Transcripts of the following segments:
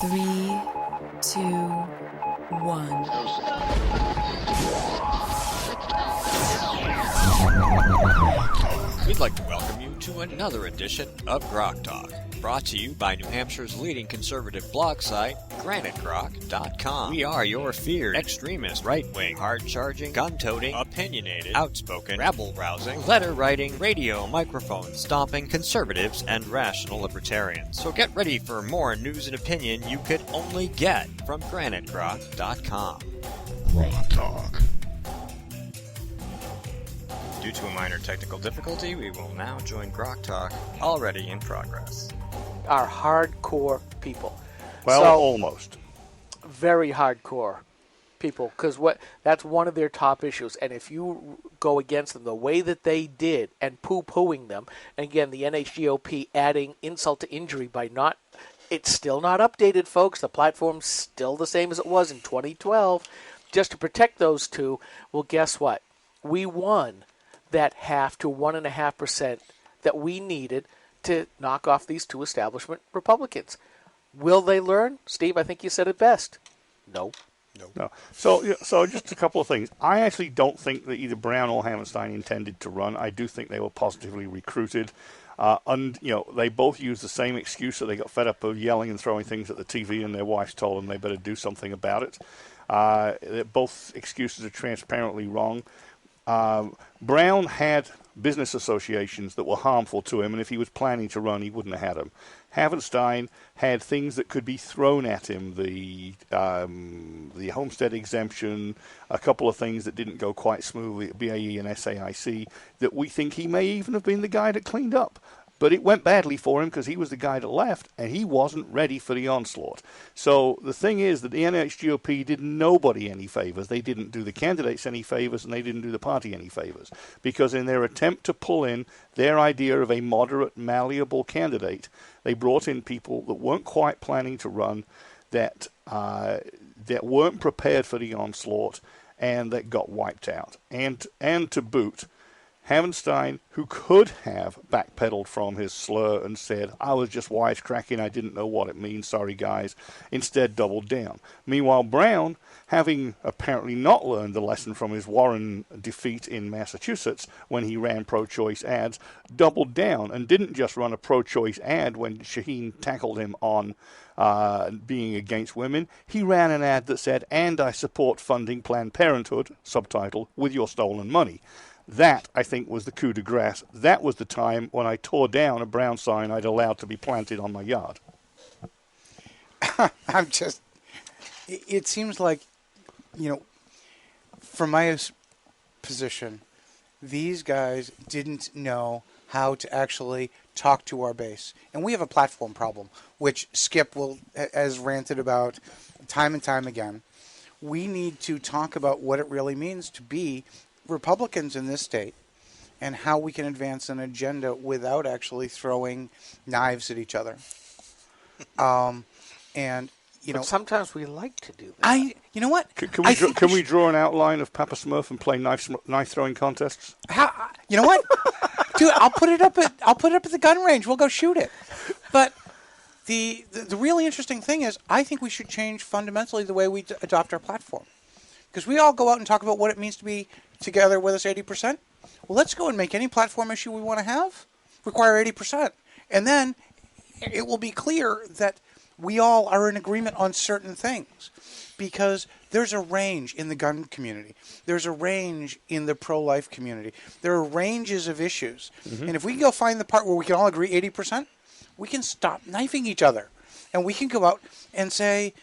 3, 2, 1. We'd like to welcome you to another edition of Grok Talk, brought to you by New Hampshire's leading conservative blog site, GraniteGrok.com. We are your feared extremist, right-wing, hard-charging, gun-toting, opinionated, outspoken, rabble-rousing, letter-writing, radio microphone-stomping conservatives and rational libertarians. So get ready for more news and opinion you could only get from GraniteGrok.com. Grok Talk. Due to a minor technical difficulty, we will now join Grok Talk, already in progress. Are hardcore people. Well, So, almost. very hardcore people, because that's one of their top issues. And if you go against them the way that they did and poo-pooing them, and again, the NHGOP adding insult to injury by not, it's still not updated, folks. The platform's still the same as it was in 2012. Just to protect those two, well, guess what? We won that 0.5 to 1.5% that we needed to knock off these two establishment Republicans. Will they learn? Steve, I think you said it best. No. No. So just a couple of things. I actually don't think that either Brown or Hammerstein intended to run. I do think they were positively recruited. They both used the same excuse that they got fed up of yelling and throwing things at the TV, and their wives told them they better do something about it. Both excuses are transparently wrong. Brown had business associations that were harmful to him, and if he was planning to run, he wouldn't have had them. Havenstein had things that could be thrown at him, the homestead exemption, a couple of things that didn't go quite smoothly at BAE and SAIC that we think he may even have been the guy that cleaned up. But it went badly for him because he was the guy that left, and he wasn't ready for the onslaught. So the thing is that the NHGOP did nobody any favors. They didn't do the candidates any favors, and they didn't do the party any favors. Because in their attempt to pull in their idea of a moderate, malleable candidate, they brought in people that weren't quite planning to run, that weren't prepared for the onslaught, and that got wiped out. And to boot, Havenstein, who could have backpedaled from his slur and said, I was just wisecracking, I didn't know what it means, sorry guys, instead doubled down. Meanwhile, Brown, having apparently not learned the lesson from his Warren defeat in Massachusetts when he ran pro-choice ads, doubled down and didn't just run a pro-choice ad when Shaheen tackled him on being against women. He ran an ad that said, and I support funding Planned Parenthood, subtitle, with your stolen money. That, I think, was the coup de grace. That was the time when I tore down a Brown sign I'd allowed to be planted on my yard. It seems like, from my position, these guys didn't know how to actually talk to our base. And we have a platform problem, which Skip has ranted about time and time again. We need to talk about what it really means to be Republicans in this state and how we can advance an agenda without actually throwing knives at each other. But sometimes we like to do that. You know what? Can we draw an outline of Papa Smurf and play knife throwing contests? You know what? Dude, I'll put it up at the gun range. We'll go shoot it. But the really interesting thing is, I think we should change fundamentally the way we adopt our platform. Because we all go out and talk about what it means to be together with us 80%. Well, let's go and make any platform issue we want to have require 80%. And then it will be clear that we all are in agreement on certain things. Because there's a range in the gun community. There's a range in the pro-life community. There are ranges of issues. Mm-hmm. And if we can go find the part where we can all agree 80%, we can stop knifing each other. And we can go out and say,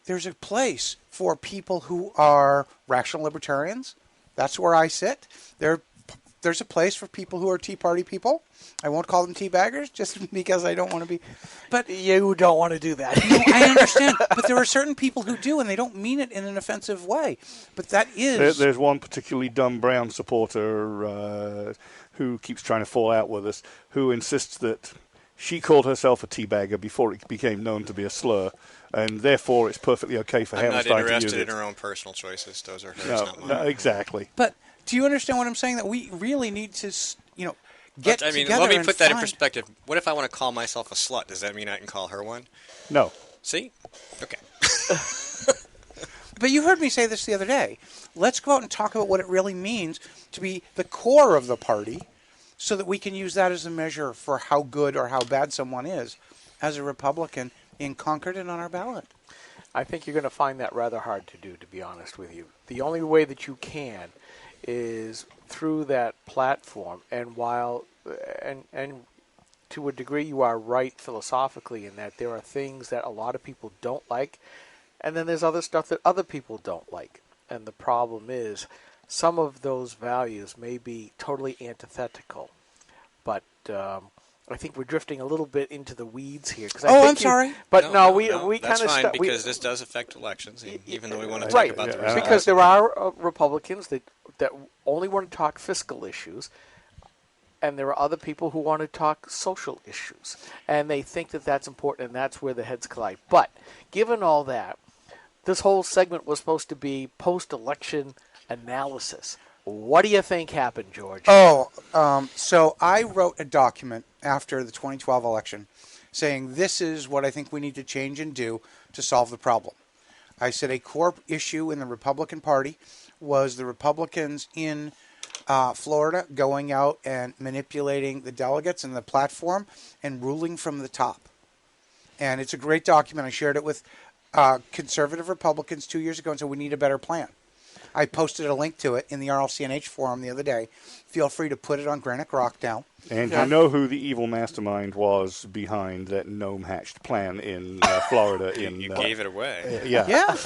there's a place for people who are rational libertarians. That's where I sit. There's a place for people who are Tea Party people. I won't call them teabaggers just because I don't want to be. But you don't want to do that. No, I understand. But there are certain people who do, and they don't mean it in an offensive way. But that is... There's one particularly dumb Brown supporter who keeps trying to fall out with us, who insists that she called herself a teabagger before it became known to be a slur. And therefore, it's perfectly okay for Hammerstein to use it. I'm not interested in her own personal choices. Those are hers, not mine. No, exactly. But do you understand what I'm saying? That we really need to, get together. Let me put that in perspective. What if I want to call myself a slut? Does that mean I can call her one? No. See? Okay. But you heard me say this the other day. Let's go out and talk about what it really means to be the core of the party so that we can use that as a measure for how good or how bad someone is as a Republican in Concord and on our ballot. I think you're going to find that rather hard to do, to be honest with you. The only way that you can is through that platform. And while, and to a degree, you are right philosophically in that there are things that a lot of people don't like, and then there's other stuff that other people don't like. And the problem is some of those values may be totally antithetical. But I think we're drifting a little bit into the weeds here. I'm sorry. But we kind that's of fine because this does affect elections, even though we want to talk right, about the results. because there are Republicans that only want to talk fiscal issues, and there are other people who want to talk social issues, and they think that that's important, and that's where the heads collide. But given all that, this whole segment was supposed to be post-election analysis. What do you think happened, George? So I wrote a document after the 2012 election saying this is what I think we need to change and do to solve the problem. I said a core issue in the Republican Party was the Republicans in Florida going out and manipulating the delegates and the platform and ruling from the top. And it's a great document. I shared it with conservative Republicans 2 years ago and said we need a better plan. I posted a link to it in the AFP-NH forum the other day. Feel free to put it on Granite Rock now. And you know who the evil mastermind was behind that gnome-hatched plan in Florida? You gave it away. Yeah.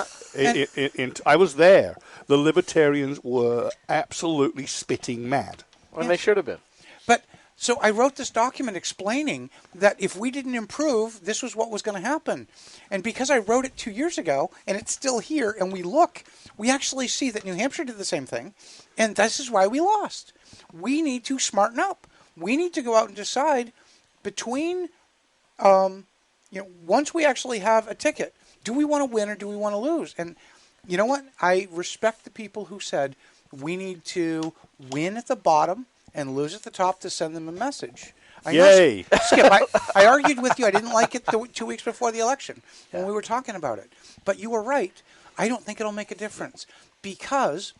I was there. The Libertarians were absolutely spitting mad. And they should have been. But so I wrote this document explaining that if we didn't improve, this was what was going to happen. And because I wrote it 2 years ago, and it's still here, and we actually see that New Hampshire did the same thing, and this is why we lost. We need to smarten up. We need to go out and decide between, once we actually have a ticket, do we want to win or do we want to lose? And you know what? I respect the people who said we need to win at the bottom and lose at the top to send them a message. Yay! Skip, I argued with you. I didn't like it 2 weeks before the election when we were talking about it. But you were right. I don't think it'll make a difference because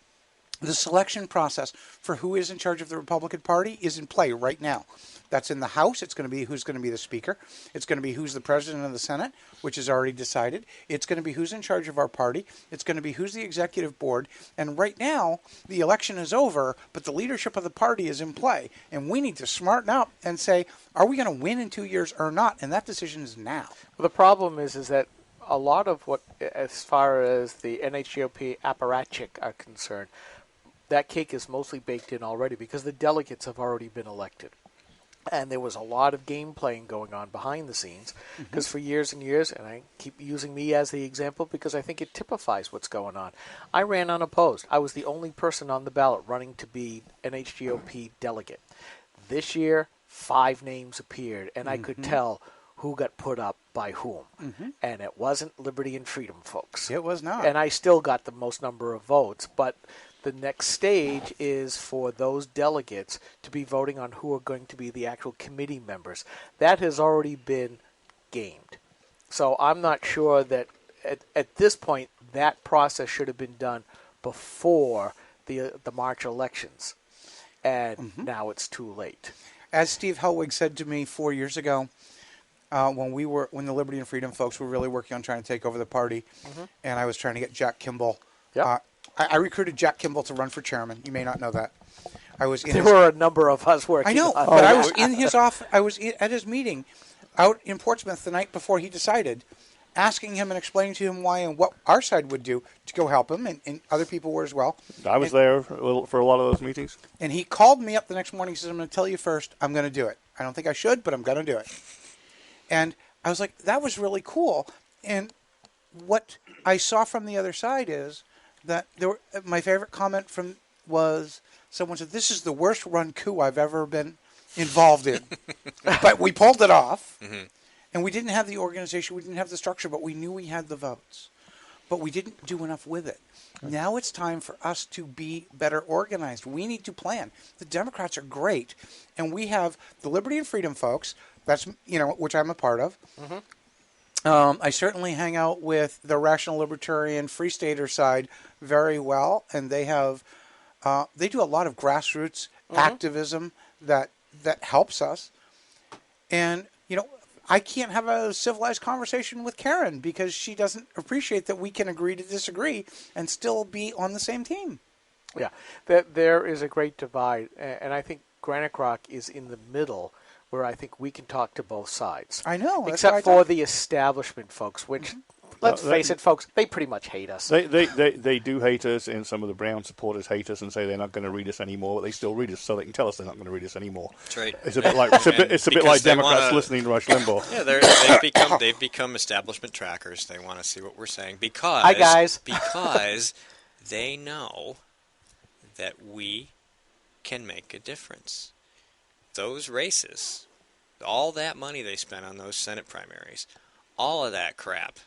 the selection process for who is in charge of the Republican Party is in play right now. That's in the House. It's going to be who's going to be the Speaker. It's going to be who's the President of the Senate, which is already decided. It's going to be who's in charge of our party. It's going to be who's the Executive Board. And right now, the election is over, but the leadership of the party is in play. And we need to smarten up and say, are we going to win in 2 years or not? And that decision is now. Well, the problem is that a lot of what, as far as the NHGOP apparatchik are concerned, that cake is mostly baked in already because the delegates have already been elected. And there was a lot of game playing going on behind the scenes because for years and years, and I keep using me as the example because I think it typifies what's going on. I ran unopposed. I was the only person on the ballot running to be an HGOP delegate. This year, 5 names appeared, and I could tell who got put up by whom. And it wasn't Liberty and Freedom folks. It was not. And I still got the most number of votes, but the next stage is for those delegates to be voting on who are going to be the actual committee members. That has already been gamed. So I'm not sure that at this point that process should have been done before the March elections. And now it's too late. As Steve Helwig said to me 4 years ago, when the Liberty and Freedom folks were really working on trying to take over the party, and I was trying to get Jack Kimball. I recruited Jack Kimball to run for chairman. You may not know that. There were a number of us working. I know, but I was in his office. I was at his meeting out in Portsmouth the night before he decided, asking him and explaining to him why and what our side would do to go help him, and other people were as well. I was there for a lot of those meetings. And he called me up the next morning. He says, "I'm going to tell you first. I'm going to do it. I don't think I should, but I'm going to do it." And I was like, that was really cool. And what I saw from the other side is that my favorite comment was someone said, "This is the worst run coup I've ever been involved in." But we pulled it off, and we didn't have the organization, we didn't have the structure, but we knew we had the votes. But we didn't do enough with it. Now it's time for us to be better organized. We need to plan. The Democrats are great, and we have the Liberty and Freedom folks, that's which I'm a part of. I certainly hang out with the rational libertarian free stater side very well, and they have they do a lot of grassroots activism that helps us. And I can't have a civilized conversation with Karen because she doesn't appreciate that we can agree to disagree and still be on the same team. Yeah, there is a great divide, and I think Granite Rock is in the middle, where I think we can talk to both sides. I know, except for the establishment folks, which, let's face it, folks, they pretty much hate us. They do hate us, and some of the Brown supporters hate us and say they're not going to read us anymore, but they still read us, so they can tell us they're not going to read us anymore. That's right. It's a bit like it's a bit like Democrats listening to Rush Limbaugh. Yeah, they've become establishment trackers. They want to see what we're saying because hi guys, because they know that we can make a difference. Those races, all that money they spent on those Senate primaries, all of that crap,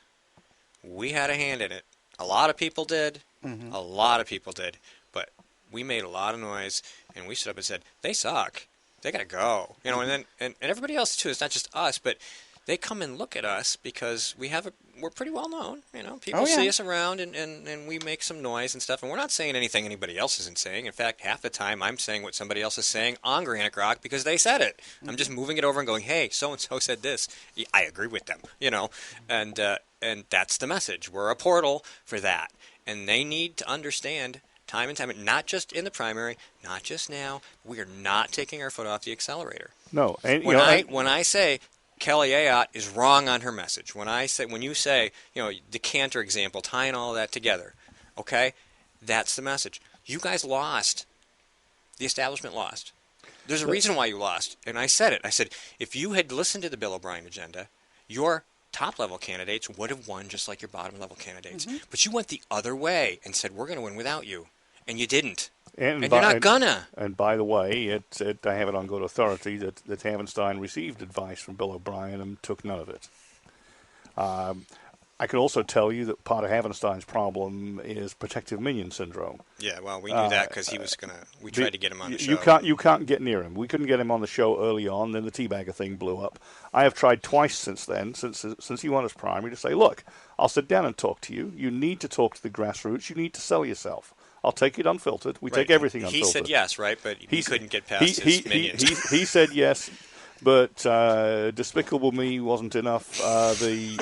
we had a hand in it. A lot of people did. A lot of people did. But we made a lot of noise, and we stood up and said, they suck. They got to go. And everybody else, too. It's not just us, but they come and look at us because we're pretty well known. People see us around, and we make some noise and stuff. And we're not saying anything anybody else isn't saying. In fact, half the time I'm saying what somebody else is saying on Granite Rock because they said it. I'm just moving it over and going, hey, so-and-so said this. I agree with them, And that's the message. We're a portal for that. And they need to understand time and time, not just in the primary, not just now. We are not taking our foot off the accelerator. No. And, when I say Kelly Ayotte is wrong on her message, when you say, the Cantor example, tying all that together, okay, that's the message. You guys lost. The establishment lost. There's a reason why you lost, and I said it. I said, if you had listened to the Bill O'Brien agenda, your top-level candidates would have won just like your bottom-level candidates. But you went the other way and said, we're going to win without you, and you didn't. And you're not gonna. And by the way, I have it on good authority that Havenstein received advice from Bill O'Brien and took none of it. I can also tell you that part of Havenstein's problem is protective minion syndrome. Yeah, well, we knew that because he was we tried to get him on the show. You can't get near him. We couldn't get him on the show early on. Then the teabagger thing blew up. I have tried twice since then, since he won his primary, to say, look, I'll sit down and talk to you. You need to talk to the grassroots. You need to sell yourself. I'll take it unfiltered. We take everything unfiltered. He said yes, right? But he couldn't get past his minions. He said yes, but Despicable Me wasn't enough. The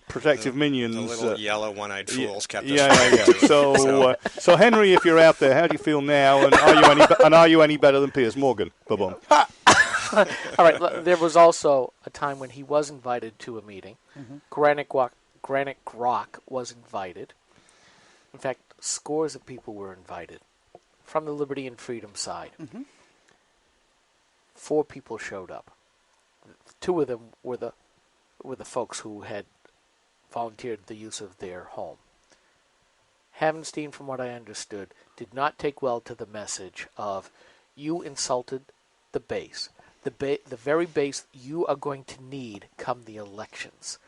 protective minions. The little yellow one-eyed fools kept us. Yeah. So Henry, if you're out there, how do you feel now? And are you any better than Piers Morgan? Boom. All right. There was also a time when he was invited to a meeting. Granite Rock was invited. In fact, scores of people were invited from the Liberty and Freedom side. 4 people showed up. 2 of them were the folks who had volunteered the use of their home. Havenstein, from what I understood, did not take well to the message of, you insulted the base. The very base you are going to need come the elections.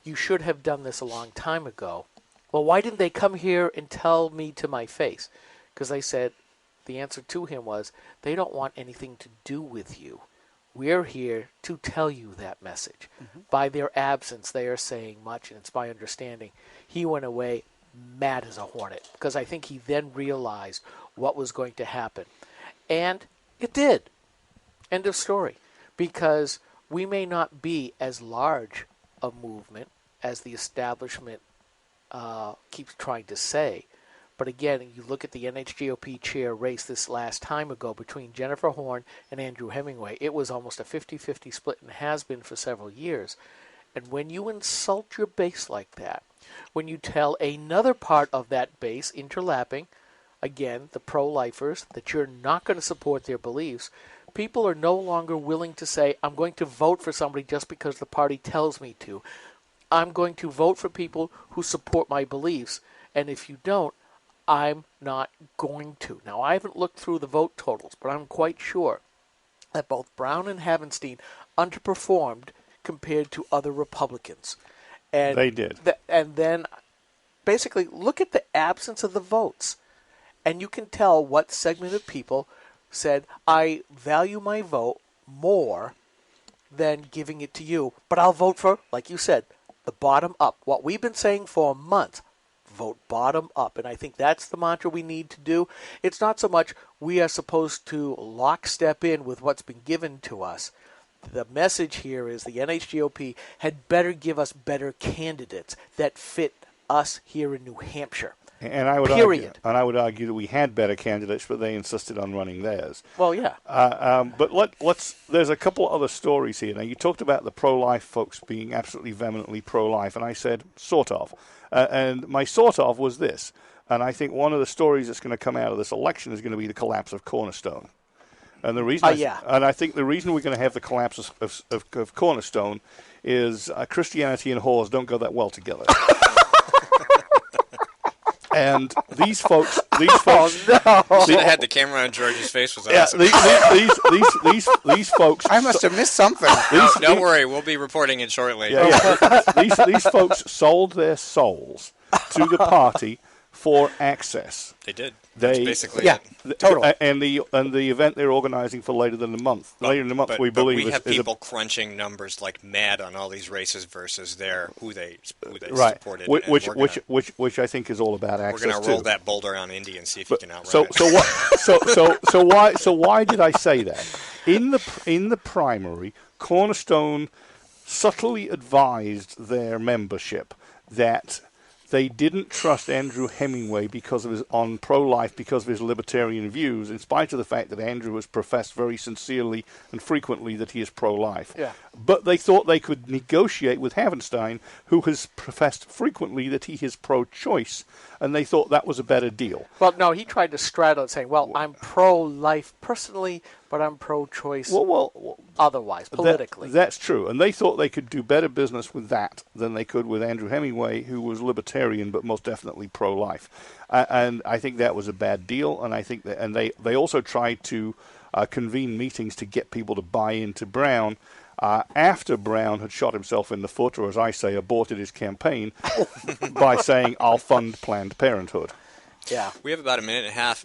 You should have done this a long time ago. Well, why didn't they come here and tell me to my face? Because I said, the answer to him was, they don't want anything to do with you. We're here to tell you that message. By their absence, they are saying much, and it's my understanding. He went away mad as a hornet, because I think he then realized what was going to happen. And it did. End of story. Because we may not be as large a movement as the establishment keeps trying to say. But again, you look at the NHGOP chair race this last time ago between Jennifer Horn and Andrew Hemingway. It was almost a 50-50 split and has been for several years. And when you insult your base like that, when you tell another part of that base, interlapping, again, the pro-lifers, that you're not going to support their beliefs, people are no longer willing to say, I'm going to vote for somebody just because the party tells me to. I'm going to vote for people who support my beliefs, and if you don't, I'm not going to. Now, I haven't looked through the vote totals, but I'm quite sure that both Brown and Havenstein underperformed compared to other Republicans. And they did. And then, basically, look at the absence of the votes, and you can tell what segment of people said, I value my vote more than giving it to you. But I'll vote for, like you said, the bottom up. What we've been saying for a month, vote bottom up. And I think that's the mantra we need to do. It's not so much we are supposed to lockstep in with what's been given to us. The message here is the NHGOP had better give us better candidates that fit us here in New Hampshire. And I would argue that we had better candidates, but they insisted on running theirs. Well, yeah. But let's. There's a couple other stories here. Now, you talked about the pro-life folks being absolutely vehemently pro-life, and I said sort of. And my sort of was this. And I think one of the stories that's going to come out of this election is going to be the collapse of Cornerstone. And the reason, and I think the reason we're going to have the collapse of Cornerstone is Christianity and whores don't go that well together. And these folks. Oh, no. Should have had the camera on George's face. Was awesome. These folks. I must have missed something. Don't worry, we'll be reporting it shortly. These folks sold their souls to the party for access. They did. That's basically it. Totally. And the event they're organizing for later in the month, we believe. We have people crunching numbers like mad on all these races versus who they right. supported. Which I think is all about access. We're going to roll that boulder on Indy and see if you can outrun it. So why did I say that? In the primary, Cornerstone subtly advised their membership that they didn't trust Andrew Hemingway because of his pro-life, because of his libertarian views, in spite of the fact that Andrew has professed very sincerely and frequently that he is pro-life. Yeah. But they thought they could negotiate with Havenstein, who has professed frequently that he is pro-choice, and they thought that was a better deal. Well, no, he tried to straddle it, saying, well, I'm pro-life personally, but I'm pro-choice otherwise, politically. That's true. And they thought they could do better business with that than they could with Andrew Hemingway, who was libertarian but most definitely pro-life. And I think that was a bad deal. And I think they also tried to convene meetings to get people to buy into Brown after Brown had shot himself in the foot, or as I say, aborted his campaign by saying, I'll fund Planned Parenthood. Yeah. We have about a minute and a half.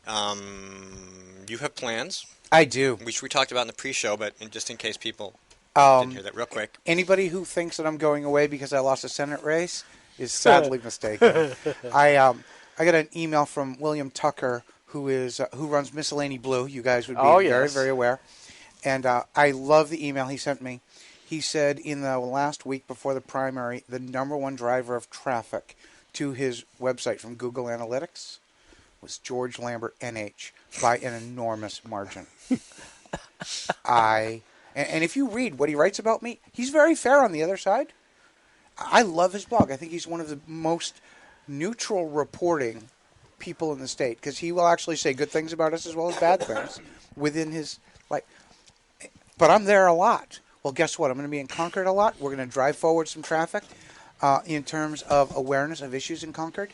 You have plans. I do. Which we talked about in the pre-show, but just in case people didn't hear that, real quick. Anybody who thinks that I'm going away because I lost a Senate race is sadly mistaken. I got an email from William Tucker, who runs Miscellany Blue. You guys would be very, very aware. And I love the email he sent me. He said in the last week before the primary, the number one driver of traffic to his website from Google Analytics was George Lambert, NH, by an enormous margin. And if you read what he writes about me, he's very fair on the other side. I love his blog. I think he's one of the most neutral reporting people in the state, because he will actually say good things about us as well as bad things within his, but I'm there a lot. Well, guess what? I'm going to be in Concord a lot. We're going to drive forward some traffic in terms of awareness of issues in Concord,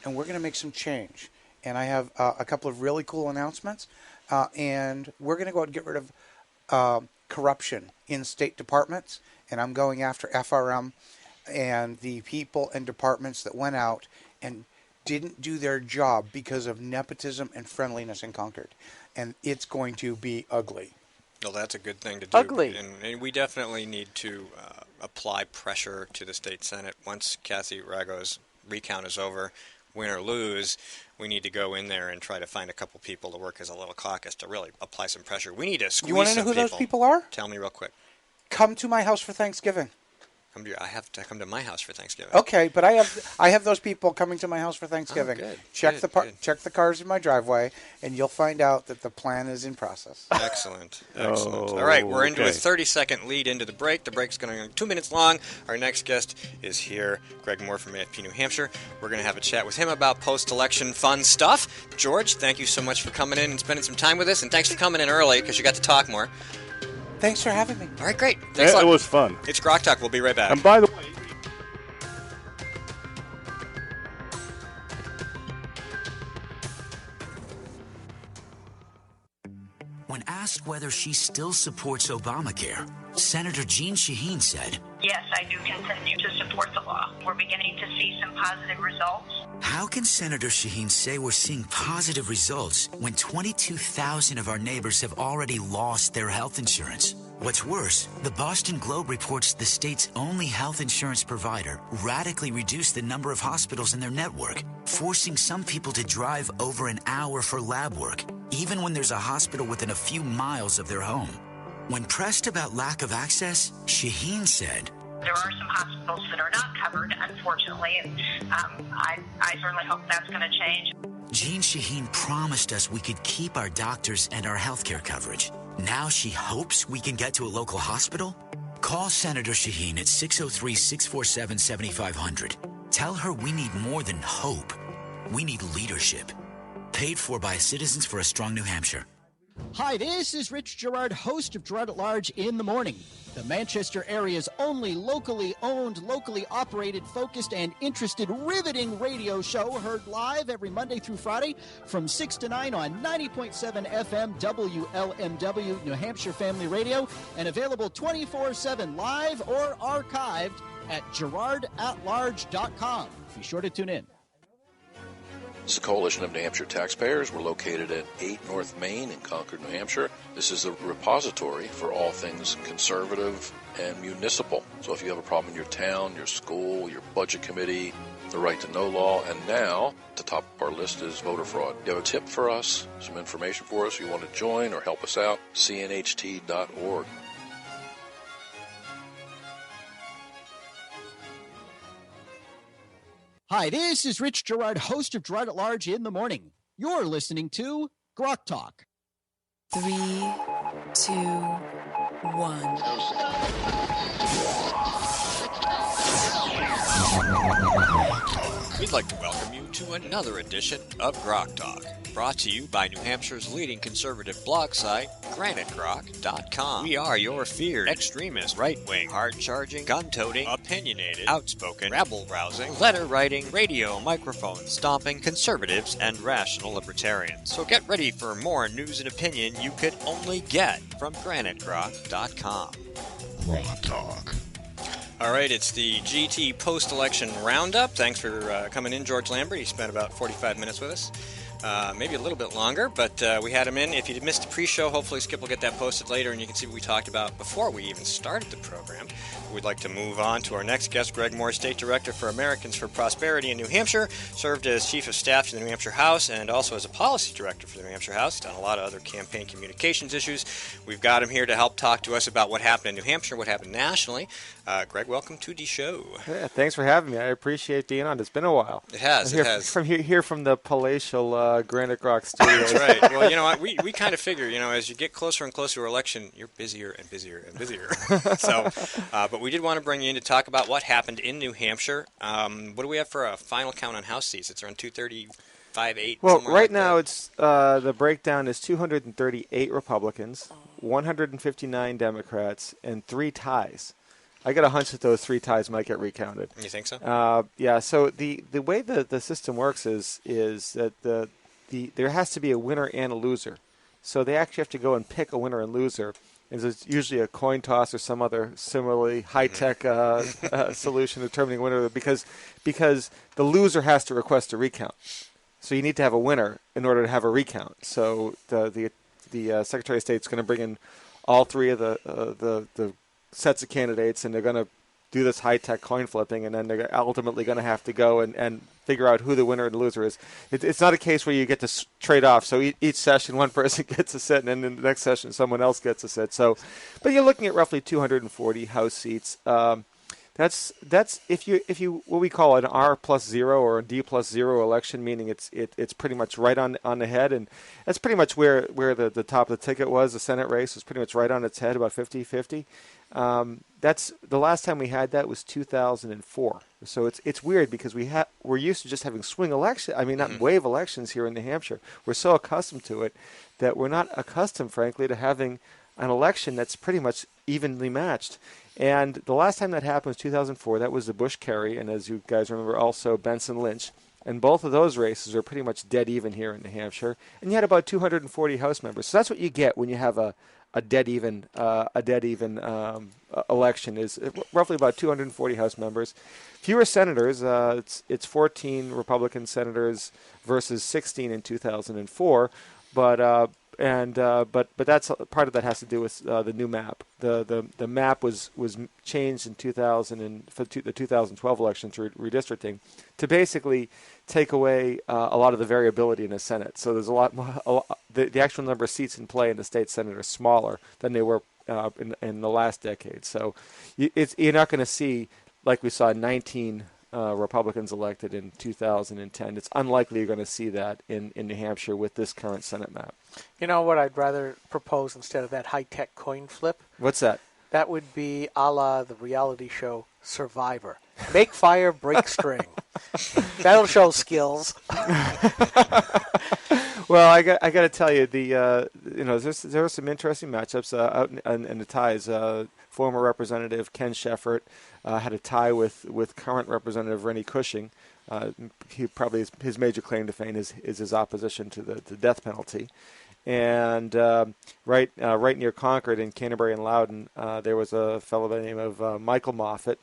and we're going to make some change. And I have a couple of really cool announcements. And we're going to go out and get rid of corruption in state departments. And I'm going after FRM and the people and departments that went out and didn't do their job because of nepotism and friendliness in Concord. And it's going to be ugly. Well, that's a good thing to do. Ugly. And we definitely need to apply pressure to the state Senate. Once Kathy Rago's recount is over, win or lose, we need to go in there and try to find a couple people to work as a little caucus to really apply some pressure. We need to squeeze some people. You want to know who those people are? Tell me real quick. Come to my house for Thanksgiving. I have to come to my house for Thanksgiving. Okay, but I have those people coming to my house for Thanksgiving. Oh, good. Check the cars in my driveway, and you'll find out that the plan is in process. Excellent. All right, we're into a 30-second lead into the break. The break's going to be 2 minutes long. Our next guest is here, Greg Moore from AFP New Hampshire. We're going to have a chat with him about post-election fun stuff. George, thank you so much for coming in and spending some time with us, and thanks for coming in early because you got to talk more. Thanks for having me. All right, great. Thanks a lot. It was fun. It's Grok Talk. We'll be right back. And by the way, when asked whether she still supports Obamacare, Senator Jeanne Shaheen said, "Yes, I do continue to support the law. We're beginning to see some positive results." How can Senator Shaheen say we're seeing positive results when 22,000 of our neighbors have already lost their health insurance? What's worse, the Boston Globe reports the state's only health insurance provider radically reduced the number of hospitals in their network, forcing some people to drive over an hour for lab work, even when there's a hospital within a few miles of their home. When pressed about lack of access, Shaheen said, There are some hospitals that are not covered, unfortunately, and I certainly hope that's going to change. Jean Shaheen promised us we could keep our doctors and our healthcare coverage. Now she hopes we can get to a local hospital? Call Senator Shaheen at 603-647-7500. Tell her we need more than hope. We need leadership. Paid for by Citizens for a Strong New Hampshire. Hi, this is Rich Gerard, host of Gerard at Large in the Morning, the Manchester area's only locally owned, locally operated, focused, and interested, riveting radio show, heard live every Monday through Friday from 6 to 9 on 90.7 FM WLMW, New Hampshire Family Radio, and available 24/7 live or archived at GerardAtLarge.com. Be sure to tune in. This is a coalition of New Hampshire taxpayers. We're located at 8 North Main in Concord, New Hampshire. This is a repository for all things conservative and municipal. So if you have a problem in your town, your school, your budget committee, the right to know law, and now the top of our list is voter fraud. You have a tip for us, some information for us, you want to join or help us out, cnht.org. Hi, this is Rich Gerard, host of Gerard at Large in the Morning. You're listening to Grok Talk. 3, 2, 1. We'd like to welcome you to another edition of Grok Talk, brought to you by New Hampshire's leading conservative blog site, GraniteGrok.com. We are your feared extremist, right-wing, hard-charging, gun-toting, opinionated, outspoken, rabble-rousing, letter-writing, radio microphone stomping conservatives and rational libertarians. So get ready for more news and opinion you could only get from GraniteGrok.com. Grok Talk. All right, it's the GT post-election roundup. Thanks for coming in, George Lambert. He spent about 45 minutes with us. Maybe a little bit longer, but we had him in. If you missed the pre-show, hopefully Skip will get that posted later, and you can see what we talked about before we even started the program. We'd like to move on to our next guest, Greg Moore, State Director for Americans for Prosperity in New Hampshire, served as Chief of Staff to the New Hampshire House and also as a Policy Director for the New Hampshire House. He's done a lot of other campaign communications issues. We've got him here to help talk to us about what happened in New Hampshire, what happened nationally. Greg, welcome to the show. Yeah, thanks for having me. I appreciate being on. It's been a while. It has. From the palatial Granite Grok studio. That's right. Well, you know what? We kind of figure, as you get closer and closer to election, you're busier and busier and busier. So, but we did want to bring you in to talk about what happened in New Hampshire. What do we have for a final count on House seats? It's around 235, 8. Well, right now it's the breakdown is 238 Republicans, 159 Democrats, and 3 ties. I got a hunch that those 3 ties might get recounted. You think so? Yeah. So the way the system works is that there has to be a winner and a loser. So they actually have to go and pick a winner and loser. And it's usually a coin toss or some other similarly high-tech solution determining winner because the loser has to request a recount. So you need to have a winner in order to have a recount. So the Secretary of State is going to bring in all 3 of the sets of candidates, and they're going to do this high-tech coin flipping, and then they're ultimately going to have to go and figure out who the winner and the loser is. It's not a case where you get to trade off. So each session, one person gets a sit, and then in the next session, someone else gets a sit. So, but you're looking at roughly 240 House seats. That's if you what we call an R+0 or a D+0 election, meaning it's pretty much right on the head, and that's pretty much where the top of the ticket was. The Senate race was pretty much right on its head, about 50-50. That's the last time we had that was 2004. So it's weird because we're used to just having swing election. I mean, not wave elections here in New Hampshire. We're so accustomed to it that we're not accustomed, frankly, to having an election that's pretty much evenly matched. And the last time that happened was 2004. That was the Bush-Kerry, and as you guys remember, also Benson-Lynch. And both of those races are pretty much dead even here in New Hampshire. And you had about 240 House members. So that's what you get when you have a dead even election, is roughly about 240 House members. Fewer senators. It's 14 Republican senators versus 16 in 2004. But but that's part of that has to do with the new map. The map was changed in 2000 and for the 2012 election through redistricting to basically take away a lot of the variability in the Senate. So there's a lot more, the actual number of seats in play in the state Senate are smaller than they were in the last decade. So you're not going to see, like we saw, 19 Republicans elected in 2010. It's unlikely you're going to see that in New Hampshire with this current Senate map. You know what I'd rather propose instead of that high-tech coin flip? What's that? That would be a la the reality show Survivor. Make fire, break string. That'll show skills. Well, I got to tell you, there are some interesting matchups out in the ties. Former Representative Ken Sheffert had a tie with current Representative Rennie Cushing. He probably his major claim to fame is his opposition to the death penalty. And right near Concord in Canterbury and Loudon, there was a fellow by the name of Michael Moffat,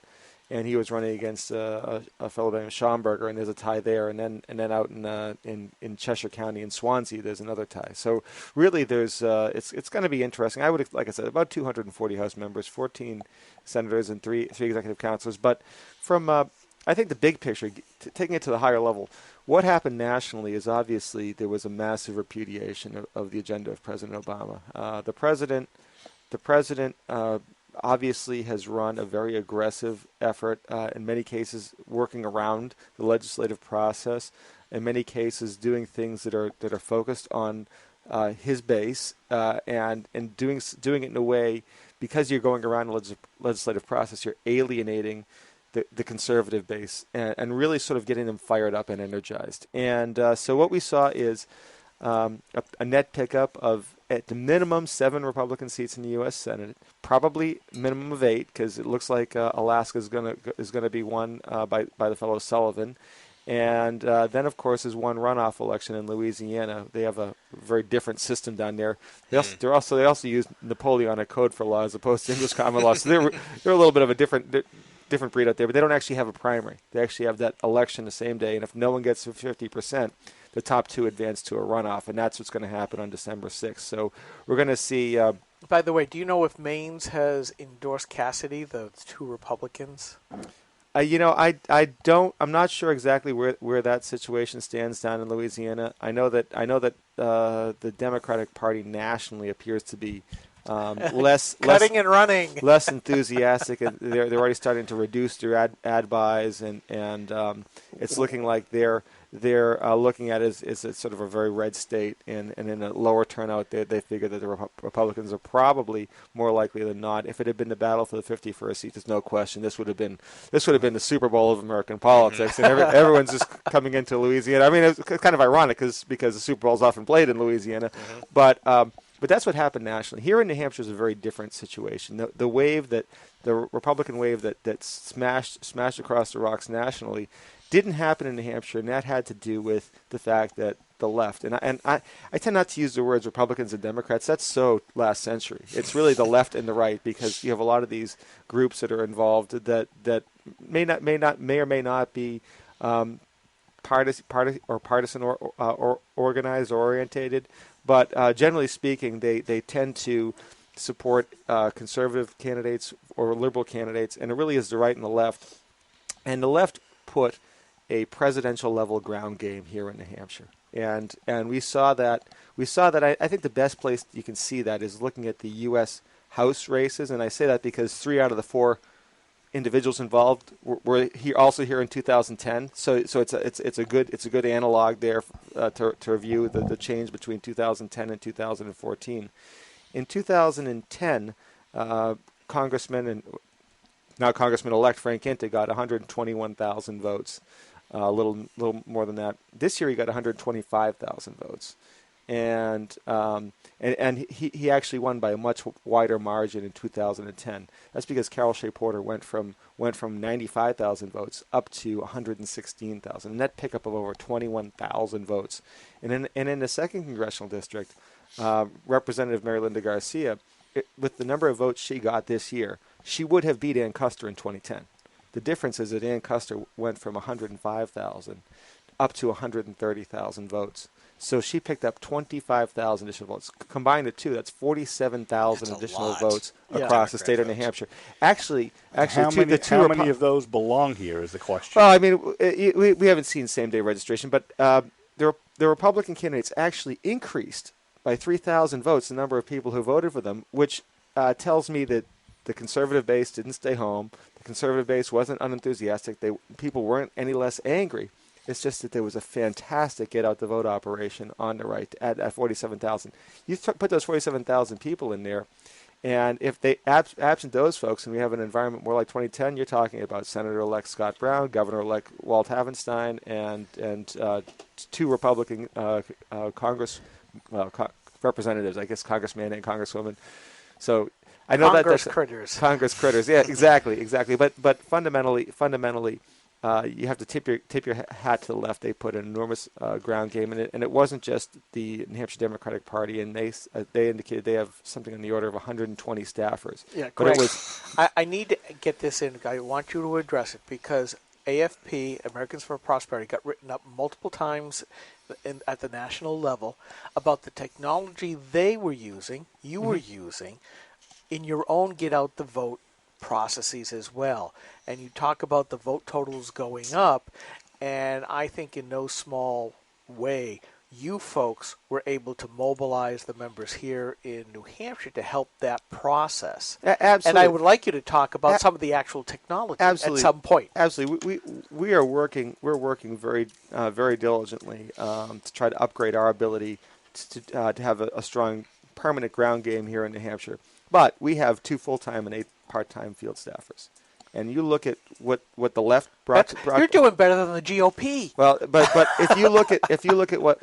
and he was running against a fellow by the name of Schomburger, and there's a tie there. And then out in Cheshire County in Swansea, there's another tie. So really, there's it's going to be interesting. Like I said, about 240 House members, 14 senators, and three executive councilors. But from I think the big picture, taking it to the higher level, what happened nationally is obviously there was a massive repudiation of the agenda of President Obama. The president obviously has run a very aggressive effort, in many cases working around the legislative process, in many cases doing things that are focused on his base, and doing it in a way, because you're going around the legislative process, you're alienating the conservative base and really sort of getting them fired up and energized. And so what we saw is a net pickup of, at the minimum, 7 Republican seats in the U.S. Senate, probably minimum of 8, because it looks like Alaska is going to be won by the fellow Sullivan. And then, of course, is one runoff election in Louisiana. They have a very different system down there. They also use Napoleonic Code for law as opposed to English common law. So they're a little bit of a different breed out there. But they don't actually have a primary. They actually have that election the same day. And if no one gets 50%, the top 2 advance to a runoff, and that's what's going to happen on December 6th. So we're going to see. By the way, do you know if Maine's has endorsed Cassidy, the 2 Republicans? I don't. I'm not sure exactly where that situation stands down in Louisiana. I know that the Democratic Party nationally appears to be less cutting and running, less enthusiastic. They're already starting to reduce their ad buys, and it's looking like they're looking at it as sort of a very red state, and in a lower turnout, they figure that the Republicans are probably more likely than not. If it had been the battle for the 51st seat, there's no question this would have been the Super Bowl of American politics, and everyone's just coming into Louisiana. I mean, it's kind of ironic because the Super Bowl is often played in Louisiana, but that's what happened nationally. Here in New Hampshire is a very different situation. The Republican wave that smashed across the rocks nationally didn't happen in New Hampshire, and that had to do with the fact that the left, and I tend not to use the words Republicans and Democrats. That's so last century. It's really the left and the right, because you have a lot of these groups that are involved that may or may not be partisan or organized or orientated, but generally speaking, they tend to support conservative candidates or liberal candidates, and it really is the right and the left. And the left put a presidential level ground game here in New Hampshire, and we saw that. I think the best place you can see that is looking at the U.S. House races, and I say that because 3 out of the 4 individuals involved were here in 2010. So it's a good analog there to review the change between 2010 and 2014. In 2010, Congressman-elect Frank Inta got 121,000 votes, a little more than that. This year he got 125,000 votes, and he actually won by a much wider margin in 2010. That's because Carol Shea Porter went from 95,000 votes up to 116,000, a net pickup of over 21,000 votes. And in the 2nd congressional district, Representative Mary Linda Garcia, with the number of votes she got this year, she would have beat Ann Custer in 2010. The difference is that Ann Custer went from 105,000 up to 130,000 votes. So she picked up 25,000 additional votes. Combine the two, that's 47,000 That's a additional lot. votes Yeah. across the state of New Hampshire. Actually, How many of those belong here is the question. Well, I mean, we haven't seen same-day registration, but the Republican candidates actually increased by 3,000 votes the number of people who voted for them, which tells me that the conservative base didn't stay home. The conservative base wasn't unenthusiastic. People weren't any less angry. It's just that there was a fantastic get-out-the-vote operation on the right at 47,000. You put those 47,000 people in there, and if they absent those folks, and we have an environment more like 2010, you're talking about Senator-elect Scott Brown, Governor-elect Walt Havenstein, and two Republican representatives, I guess Congressman and Congresswoman. So I know Congress critters. Congress critters. Yeah, exactly. But fundamentally, you have to tip your hat to the left. They put an enormous ground game in it, and it wasn't just the New Hampshire Democratic Party. And they indicated they have something on the order of 120 staffers. Yeah, but Greg, it was. I need to get this in. I want you to address it because AFP, Americans for Prosperity, got written up multiple times at the national level about the technology they were using, you were using, in your own get-out-the-vote processes as well. And you talk about the vote totals going up, and I think in no small way you folks were able to mobilize the members here in New Hampshire to help that process. Absolutely. And I would like you to talk about some of the actual technology at some point. Absolutely. We're working very very diligently to try to upgrade our ability to have a strong permanent ground game here in New Hampshire. But we have 2 full-time and 8 part-time field staffers. And you look at what the left brought. You're doing better than the GOP. Well, but if you look at what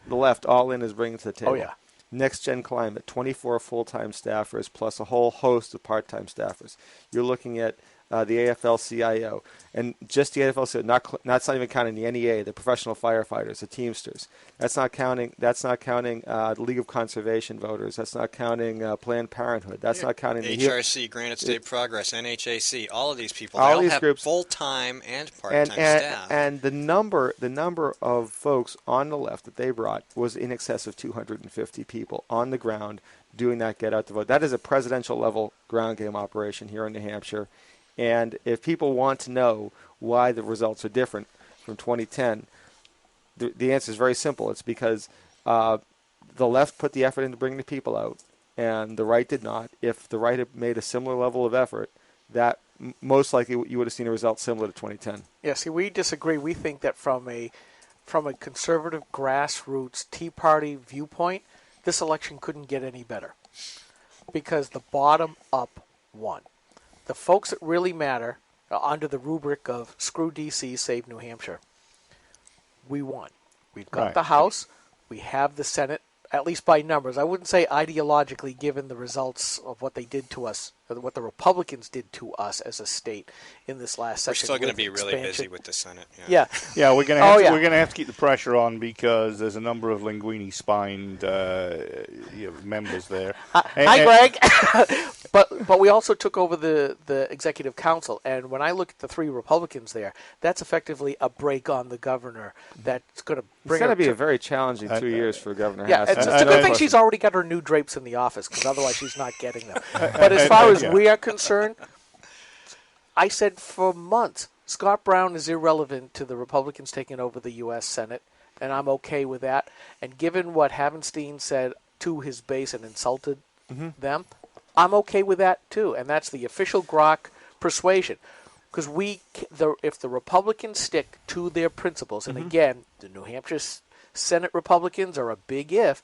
the left all in is bringing to the table. Oh yeah. Next Gen Climate, 24 full-time staffers plus a whole host of part-time staffers. You're looking at the AFL-CIO, and just the AFL-CIO, not even counting the NEA, the professional firefighters, the Teamsters. That's not counting the League of Conservation Voters. That's not counting Planned Parenthood. That's not counting the HRC, Granite State Progress, NHAC. All of these people, all they these have groups, full-time and part-time staff. And the number of folks on the left that they brought was in excess of 250 people on the ground doing that get out the vote. That is a presidential level ground game operation here in New Hampshire. And if people want to know why the results are different from 2010, the answer is very simple. It's because the left put the effort into bringing the people out, and the right did not. If the right had made a similar level of effort, that most likely you would have seen a result similar to 2010. Yeah, see, we disagree. We think that from a conservative grassroots Tea Party viewpoint, this election couldn't get any better because the bottom up won. The folks that really matter, under the rubric of screw DC, save New Hampshire, we won. We've got the House. We have the Senate, at least by numbers. I wouldn't say ideologically, given the results of what they did to us, or what the Republicans did to us as a state in this last session. We're still going to be expansion. really busy with the Senate. Yeah. We're going to have to keep the pressure on because there's a number of linguini-spined members there. Hi, Greg. But we also took over the executive council, and when I look at the 3 Republicans there, that's effectively a break on the governor. That's going to bring. It's going to be a very challenging 2 years for Governor Yeah, Hass. it's a good thing she's already got her new drapes in the office, because otherwise she's not getting them. But as far as we are concerned, I said for months, Scott Brown is irrelevant to the Republicans taking over the U.S. Senate, and I'm okay with that. And given what Havenstein said to his base and insulted them, I'm okay with that too. And that's the official Grok persuasion. Because if the Republicans stick to their principles, and again, the New Hampshire Senate Republicans are a big if,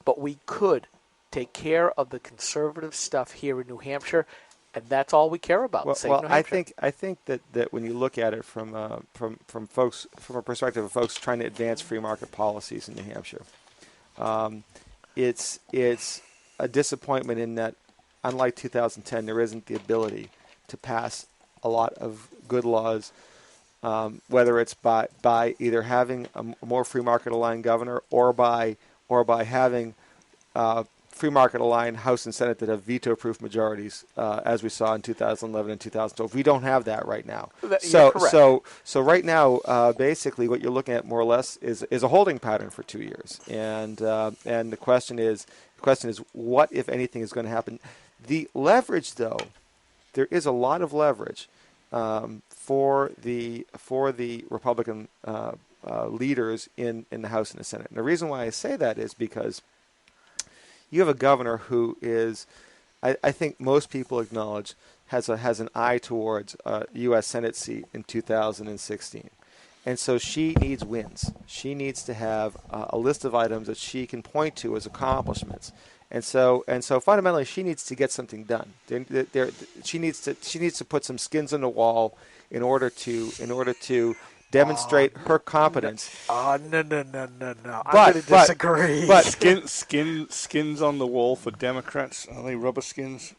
but we could take care of the conservative stuff here in New Hampshire, and that's all we care about. Well, I think that when you look at it from a perspective of folks trying to advance free market policies in New Hampshire, it's a disappointment in that, unlike 2010, there isn't the ability to pass a lot of good laws, whether it's by either having a more free market aligned governor or by having free market aligned House and Senate that have veto-proof majorities, as we saw in 2011 and 2012. We don't have that right now. You're correct. So right now, basically, what you're looking at more or less is a holding pattern for 2 years, and the question is what, if anything, is going to happen. The leverage, though, there is a lot of leverage for the Republican leaders in the House and the Senate. And the reason why I say that is because you have a governor who is, I think most people acknowledge, has an eye towards a U.S. Senate seat in 2016. And so she needs wins. She needs to have a list of items that she can point to as accomplishments. And so fundamentally, she needs to get something done. She needs to put some skins on the wall in order to demonstrate her competence. No. I'm going to disagree. But skins on the wall for Democrats, are they rubber skins?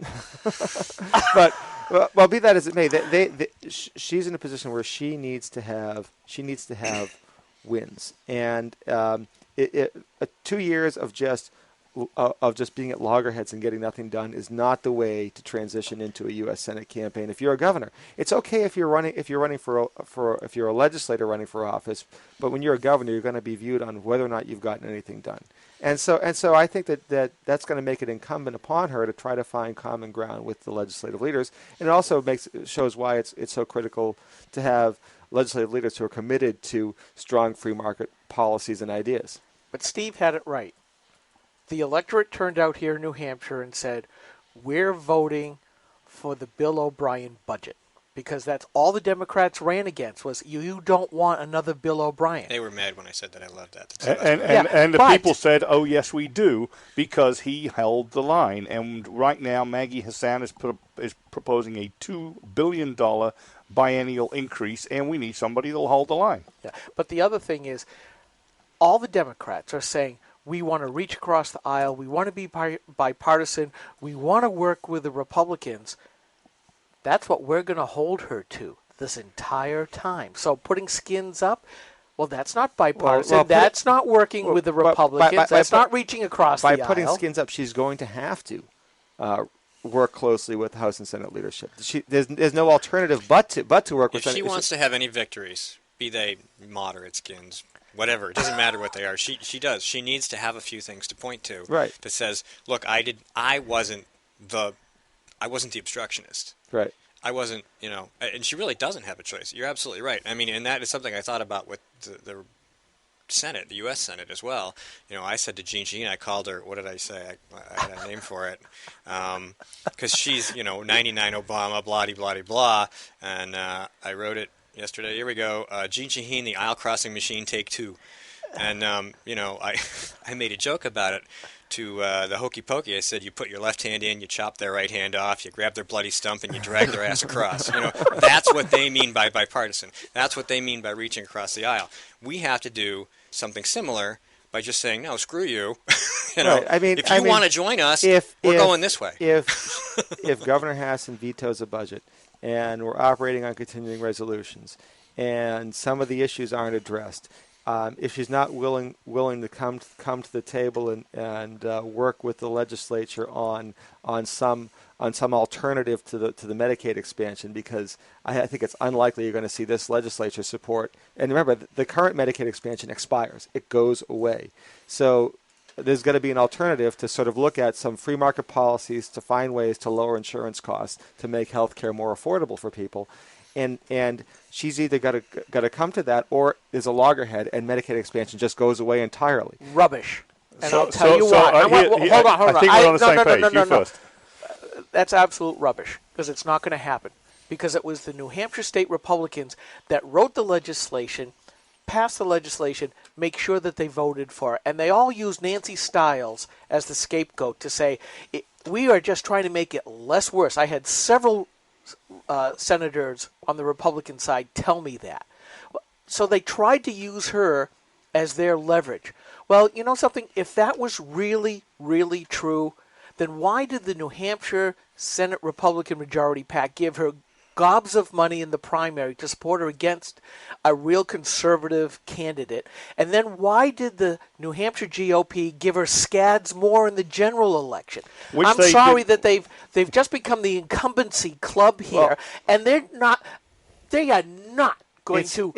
But well, be that as it may, she's in a position where she needs to have wins, and 2 years of just being at loggerheads and getting nothing done is not the way to transition into a U.S. Senate campaign. If you're a governor, it's okay if you're a legislator running for office, but when you're a governor, you're going to be viewed on whether or not you've gotten anything done. And so I think that's going to make it incumbent upon her to try to find common ground with the legislative leaders, and it also shows why it's so critical to have legislative leaders who are committed to strong free market policies and ideas. But Steve had it right. The electorate turned out here in New Hampshire and said, we're voting for the Bill O'Brien budget. Because that's all the Democrats ran against was, you don't want another Bill O'Brien. They were mad when I said that. I loved that. And the people said, oh, yes, we do, because he held the line. And right now, Maggie Hassan is proposing a $2 billion biennial increase, and we need somebody that'll hold the line. Yeah. But the other thing is, all the Democrats are saying, we want to reach across the aisle. We want to be bipartisan. We want to work with the Republicans. That's what we're going to hold her to this entire time. So putting skins up, well, that's not bipartisan. That's not working with the Republicans. That's not reaching across the aisle. By putting skins up, she's going to have to work closely with House and Senate leadership. There's no alternative but to work with. If she wants to have any victories, be they moderate skins, whatever, it doesn't matter what they are. She does. She needs to have a few things to point to. Right. That says, look, I wasn't the obstructionist. Right. I wasn't, and she really doesn't have a choice. You're absolutely right. I mean, and that is something I thought about with the Senate, the U.S. Senate as well. I said to Jean Shaheen, I called her, what did I say? I had a name for it. Because she's, 99 Obama, blah-de-blah-de-blah. And I wrote it yesterday. Here we go. Jean Shaheen, the aisle crossing machine, take two. And, I made a joke about it to the hokey pokey. I said, you put your left hand in, you chop their right hand off, you grab their bloody stump, and you drag their ass across. That's what they mean by bipartisan. That's what they mean by reaching across the aisle. We have to do something similar by just saying, no, screw you. Right. If you want to join us, we're going this way. If Governor Hassan vetoes a budget and we're operating on continuing resolutions and some of the issues aren't addressed, if she's not willing to come to the table and work with the legislature on some alternative to the Medicaid expansion, because I think it's unlikely you're going to see this legislature support. And remember, the current Medicaid expansion expires; it goes away. So there's going to be an alternative to sort of look at some free market policies to find ways to lower insurance costs to make health care more affordable for people. And she's either got to come to that, or there's a loggerhead and Medicaid expansion just goes away entirely. Rubbish. And I'll tell you why. Hold on. I think we're on the same page. You first. That's absolute rubbish, because it's not going to happen. Because it was the New Hampshire State Republicans that wrote the legislation, passed the legislation, make sure that they voted for it. And they all used Nancy Stiles as the scapegoat to say, we are just trying to make it less worse. I had several senators on the Republican side tell me that. So they tried to use her as their leverage. Well, you know something? If that was really, really true, then why did the New Hampshire Senate Republican Majority PAC give her gobs of money in the primary to support or against a real conservative candidate? And then why did the New Hampshire GOP give her scads more in the general election? I'm sorry that they've just become the incumbency club here, and they are not going to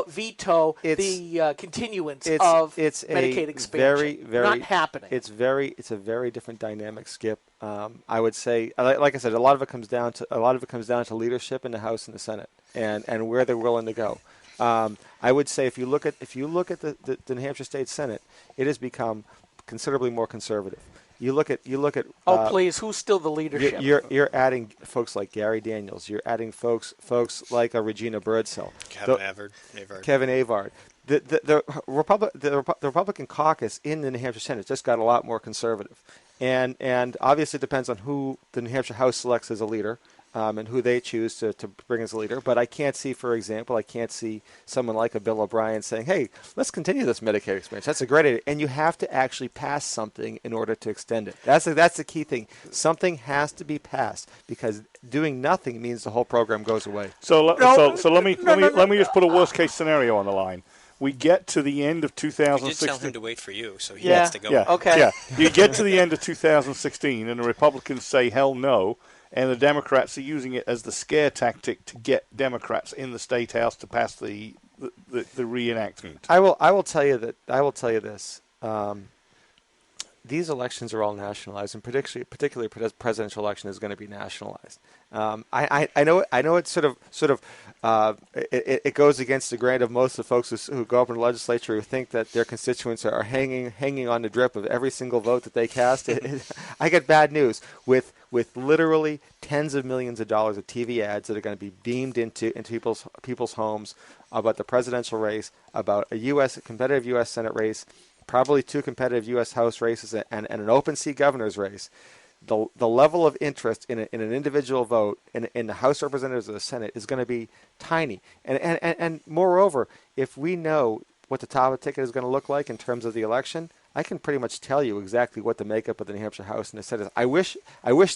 veto the continuance of Medicaid expansion. Not happening. It's a very different dynamic, Skip. I would say, like I said, a lot of it comes down to leadership in the House and the Senate, and where they're willing to go. I would say if you look at the New Hampshire State Senate, it has become considerably more conservative. You look at. Please, who's still the leadership? You're adding folks like Gary Daniels. You're adding folks like Regina Birdsell, Kevin Avard. The Republican caucus in the New Hampshire Senate just got a lot more conservative, and obviously it depends on who the New Hampshire House selects as a leader. And who they choose to bring as a leader. But I can't see, for example, someone like a Bill O'Brien saying, hey, let's continue this Medicaid expansion. That's a great idea. And you have to actually pass something in order to extend it. That's the key thing. Something has to be passed because doing nothing means the whole program goes away. So let me just put a worst case scenario on the line. We get to the end of 2016. You did tell him to wait for you, so he has to go. Yeah, okay. Yeah. You get to the end of 2016, and the Republicans say, hell no. And the Democrats are using it as the scare tactic to get Democrats in the State House to pass the reenactment. I will tell you this. These elections are all nationalized, and particularly presidential election is going to be nationalized. I know it's sort of it goes against the grain of most of the folks who go up in the legislature who think that their constituents are hanging on the drip of every single vote that they cast. I get bad news with literally tens of millions of dollars of TV ads that are going to be beamed into people's homes about the presidential race, about a competitive U.S. Senate race, probably 2 competitive U.S. House races, and an open seat governor's race. The level of interest in an individual vote in the House Representatives of the Senate is going to be tiny. And moreover, if we know what the top of the ticket is going to look like in terms of the election, I can pretty much tell you exactly what the makeup of the New Hampshire House and the Senate is. I wish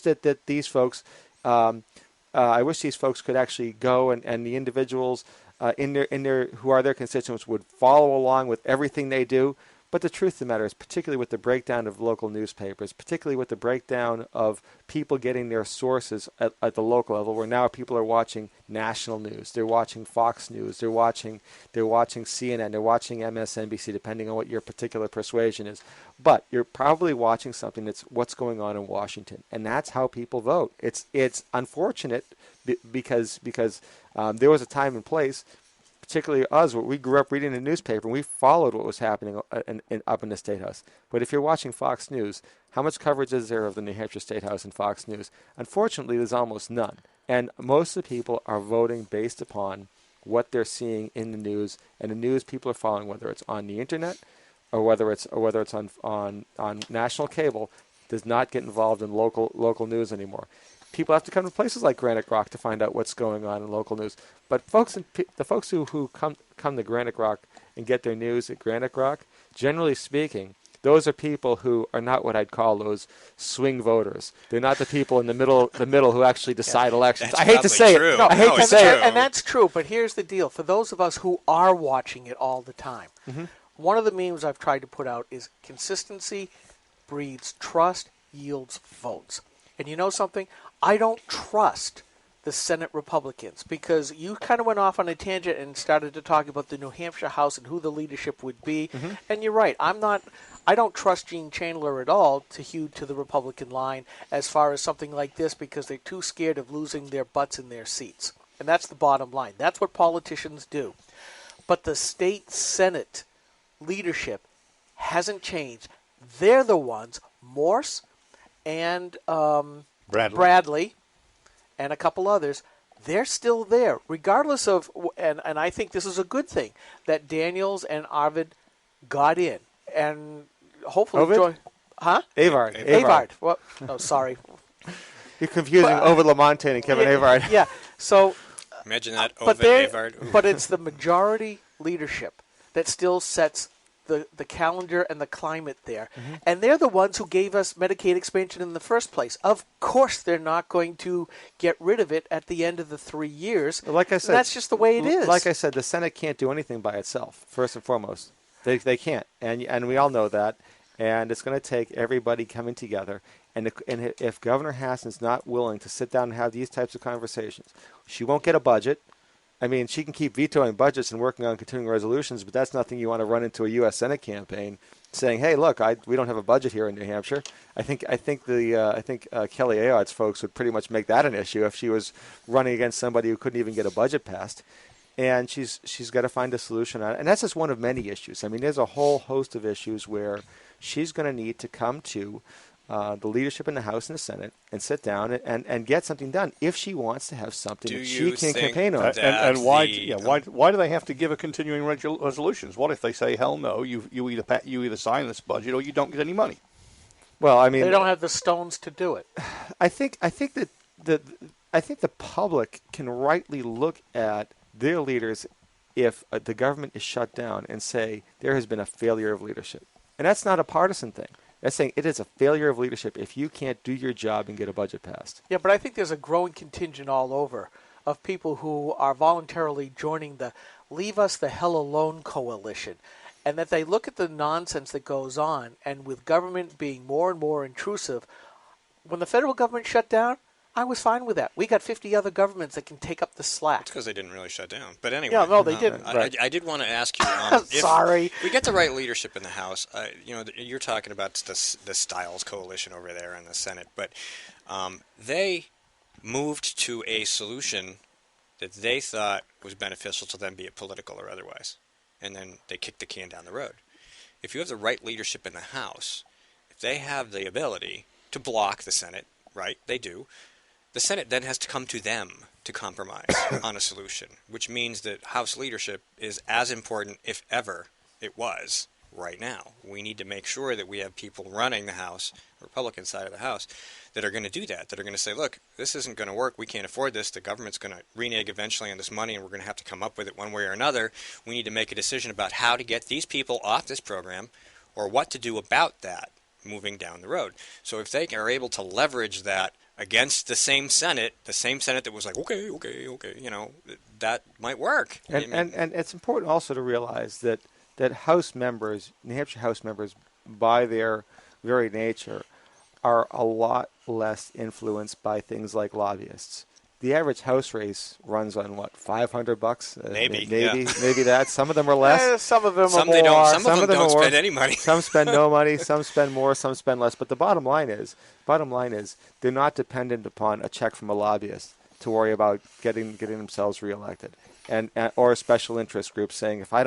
that these folks, could actually go and the individuals who are their constituents would follow along with everything they do. But the truth of the matter is, particularly with the breakdown of local newspapers, particularly with the breakdown of people getting their sources at the local level, where now people are watching national news, they're watching Fox News, they're watching CNN, they're watching MSNBC, depending on what your particular persuasion is. But you're probably watching something that's what's going on in Washington, and that's how people vote. It's unfortunate because there was a time and place. Particularly us, we grew up reading the newspaper, and we followed what was happening up in the State House. But if you're watching Fox News, how much coverage is there of the New Hampshire State House and Fox News? Unfortunately, there's almost none. And most of the people are voting based upon what they're seeing in the news, and the news people are following, whether it's on the internet or whether it's on national cable, does not get involved in local news anymore. People have to come to places like Granite Rock to find out what's going on in local news. But the folks who come to Granite Rock and get their news at Granite Rock, generally speaking, those are people who are not what I'd call those swing voters. They're not the people in the middle who actually decide elections. I hate to say it. No, I hate to say it. And that's true, but here's the deal. For those of us who are watching it all the time, one of the memes I've tried to put out is consistency breeds trust, yields votes. And you know something? I don't trust the Senate Republicans because you kind of went off on a tangent and started to talk about the New Hampshire House and who the leadership would be. And you're right. I don't trust Gene Chandler at all to hew to the Republican line as far as something like this because they're too scared of losing their butts in their seats. And that's the bottom line. That's what politicians do. But the state Senate leadership hasn't changed. They're the ones, Morse and Bradley and a couple others, they're still there, regardless of, and I think this is a good thing, that Daniels and Arvid got in. And hopefully... Avard. Well, oh, sorry. You're confusing Ovid Lamontagne and Kevin Avard. Yeah, so... Imagine that, Ovid Avard. But it's the majority leadership that still sets the calendar and the climate there. And they're the ones who gave us Medicaid expansion in the first place. Of course they're not going to get rid of it at the end of the 3 years. Like I said, that's just the way it is. Like I said, the Senate can't do anything by itself, first and foremost. They can't, and we all know that. And it's going to take everybody coming together. And if Governor Hassan's not willing to sit down and have these types of conversations, she won't get a budget. I mean, she can keep vetoing budgets and working on continuing resolutions, but that's nothing you want to run into a U.S. Senate campaign saying, "Hey, look, we don't have a budget here in New Hampshire." I think Kelly Ayotte's folks would pretty much make that an issue if she was running against somebody who couldn't even get a budget passed. And she's got to find a solution on it, and that's just one of many issues. I mean, there's a whole host of issues where she's going to need to come to the leadership in the House and the Senate and sit down and get something done if she wants to have something that she can campaign on. And why do they have to give a continuing resolutions? What if they say, hell no, you either sign this budget or you don't get any money? Well, I mean, they don't have the stones to do it. I think that the public can rightly look at their leaders if the government is shut down and say there has been a failure of leadership. And that's not a partisan thing. That's saying it is a failure of leadership if you can't do your job and get a budget passed. Yeah, but I think there's a growing contingent all over of people who are voluntarily joining the Leave Us the Hell Alone coalition, and that they look at the nonsense that goes on, and with government being more and more intrusive, when the federal government shut down, I was fine with that. We got 50 other governments that can take up the slack. It's because they didn't really shut down. But anyway. Yeah, no, they didn't. I did want to ask you. If we get the right leadership in the House, you're talking about the Stiles coalition over there in the Senate, but they moved to a solution that they thought was beneficial to them, be it political or otherwise. And then they kicked the can down the road. If you have the right leadership in the House, if they have the ability to block the Senate, right, they do, the Senate then has to come to them to compromise on a solution, which means that House leadership is as important, if ever it was, right now. We need to make sure that we have people running the House, Republican side of the House, that are going to do that, that are going to say, look, this isn't going to work. We can't afford this. The government's going to renege eventually on this money, and we're going to have to come up with it one way or another. We need to make a decision about how to get these people off this program or what to do about that moving down the road. So if they are able to leverage that against the same Senate that was like, okay, that might work. And it's important also to realize that House members, New Hampshire House members, by their very nature, are a lot less influenced by things like lobbyists. The average House race runs on what, $500? Maybe that. Some of them are less. Some of them are more. They don't. Some of them don't spend any money. Some spend no money. Some spend more. Some spend less. But the bottom line is, they're not dependent upon a check from a lobbyist to worry about getting themselves reelected, and or a special interest group saying if I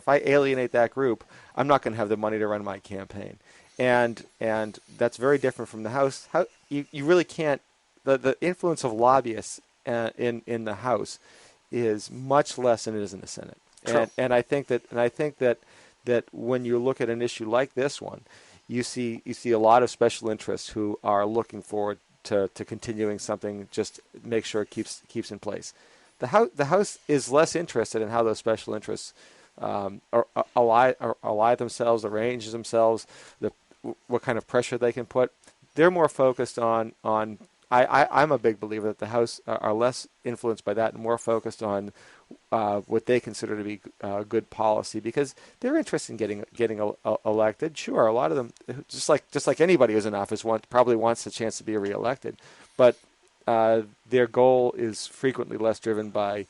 alienate that group, I'm not going to have the money to run my campaign, and that's very different from the House. You really can't. The influence of lobbyists in the House is much less than it is in the Senate. And I think that when you look at an issue like this one, you see a lot of special interests who are looking forward to continuing something, just make sure it keeps in place. The House is less interested in how those special interests ally themselves, arrange themselves, what kind of pressure they can put. They're more focused on I'm a big believer that the House are less influenced by that and more focused on what they consider to be good policy, because they're interested in getting elected. Sure, a lot of them, just like anybody who's in office, probably wants a chance to be reelected, but their goal is frequently less driven by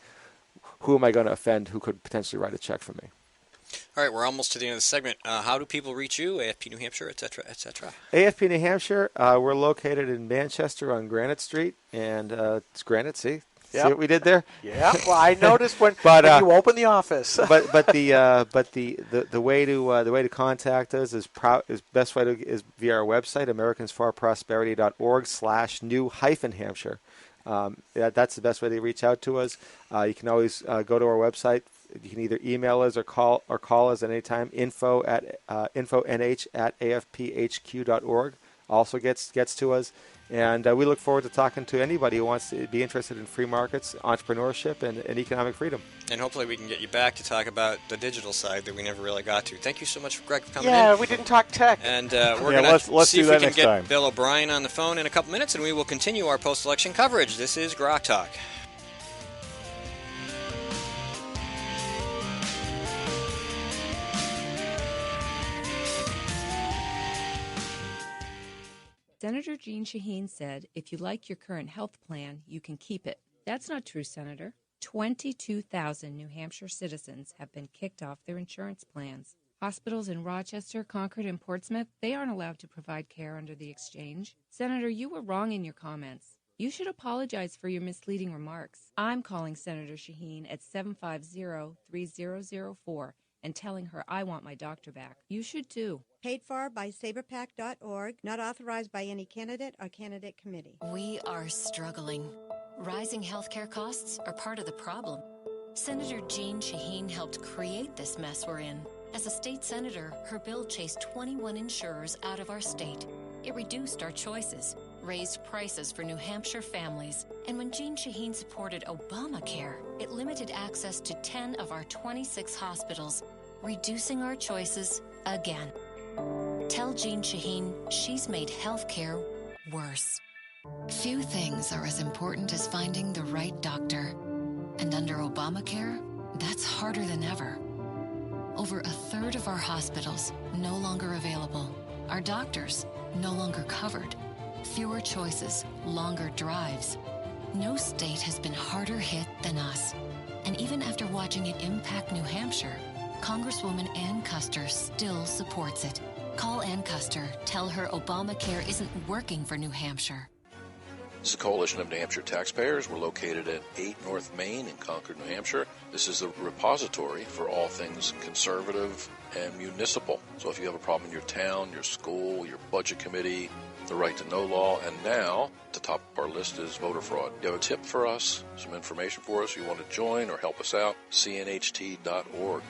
who am I going to offend who could potentially write a check for me. All right, we're almost to the end of the segment. How do people reach you? AFP New Hampshire, et cetera, et cetera. AFP New Hampshire, we're located in Manchester on Granite Street, and it's Granite, see? Yep. See what we did there? Yeah. Well, I noticed when you open the office. but the way to contact us is best way is via our website, americansforprosperity.org/new-Hampshire. That's the best way to reach out to us. You can always go to our website. You can either email us or call us at any time. info@AFP-NH@AFPHQ.org. also gets to us. And we look forward to talking to anybody who wants to be interested in free markets, entrepreneurship, and economic freedom. And hopefully we can get you back to talk about the digital side that we never really got to. Thank you so much, Greg, for coming in. Yeah, we didn't talk tech. And we're going to let's see do if we that can next get time. Bill O'Brien on the phone in a couple minutes, and we will continue our post-election coverage. This is Grok Talk. Senator Jeanne Shaheen said, if you like your current health plan, you can keep it. That's not true, Senator. 22,000 New Hampshire citizens have been kicked off their insurance plans. Hospitals in Rochester, Concord, and Portsmouth, they aren't allowed to provide care under the exchange. Senator, you were wrong in your comments. You should apologize for your misleading remarks. I'm calling Senator Shaheen at 750-3004 and telling her I want my doctor back. You should too. Paid for by SaberPac.org, not authorized by any candidate or candidate committee. We are struggling. Rising healthcare costs are part of the problem. Senator Jeanne Shaheen helped create this mess we're in. As a state senator, her bill chased 21 insurers out of our state. It reduced our choices, raised prices for New Hampshire families, and when Jeanne Shaheen supported Obamacare, it limited access to 10 of our 26 hospitals, reducing our choices again. Tell Jeanne Shaheen she's made healthcare worse. Few things are as important as finding the right doctor. And under Obamacare, that's harder than ever. Over a third of our hospitals no longer available. Our doctors no longer covered. Fewer choices, longer drives. No state has been harder hit than us. And even after watching it impact New Hampshire, Congresswoman Ann Custer still supports it. Call Ann Custer. Tell her Obamacare isn't working for New Hampshire. This is the Coalition of New Hampshire Taxpayers. We're located at 8 North Main in Concord, New Hampshire. This is the repository for all things conservative and municipal. So if you have a problem in your town, your school, your budget committee, the right to know law, and now at the top of our list is voter fraud. You have a tip for us, some information for us, you want to join or help us out, cnht.org.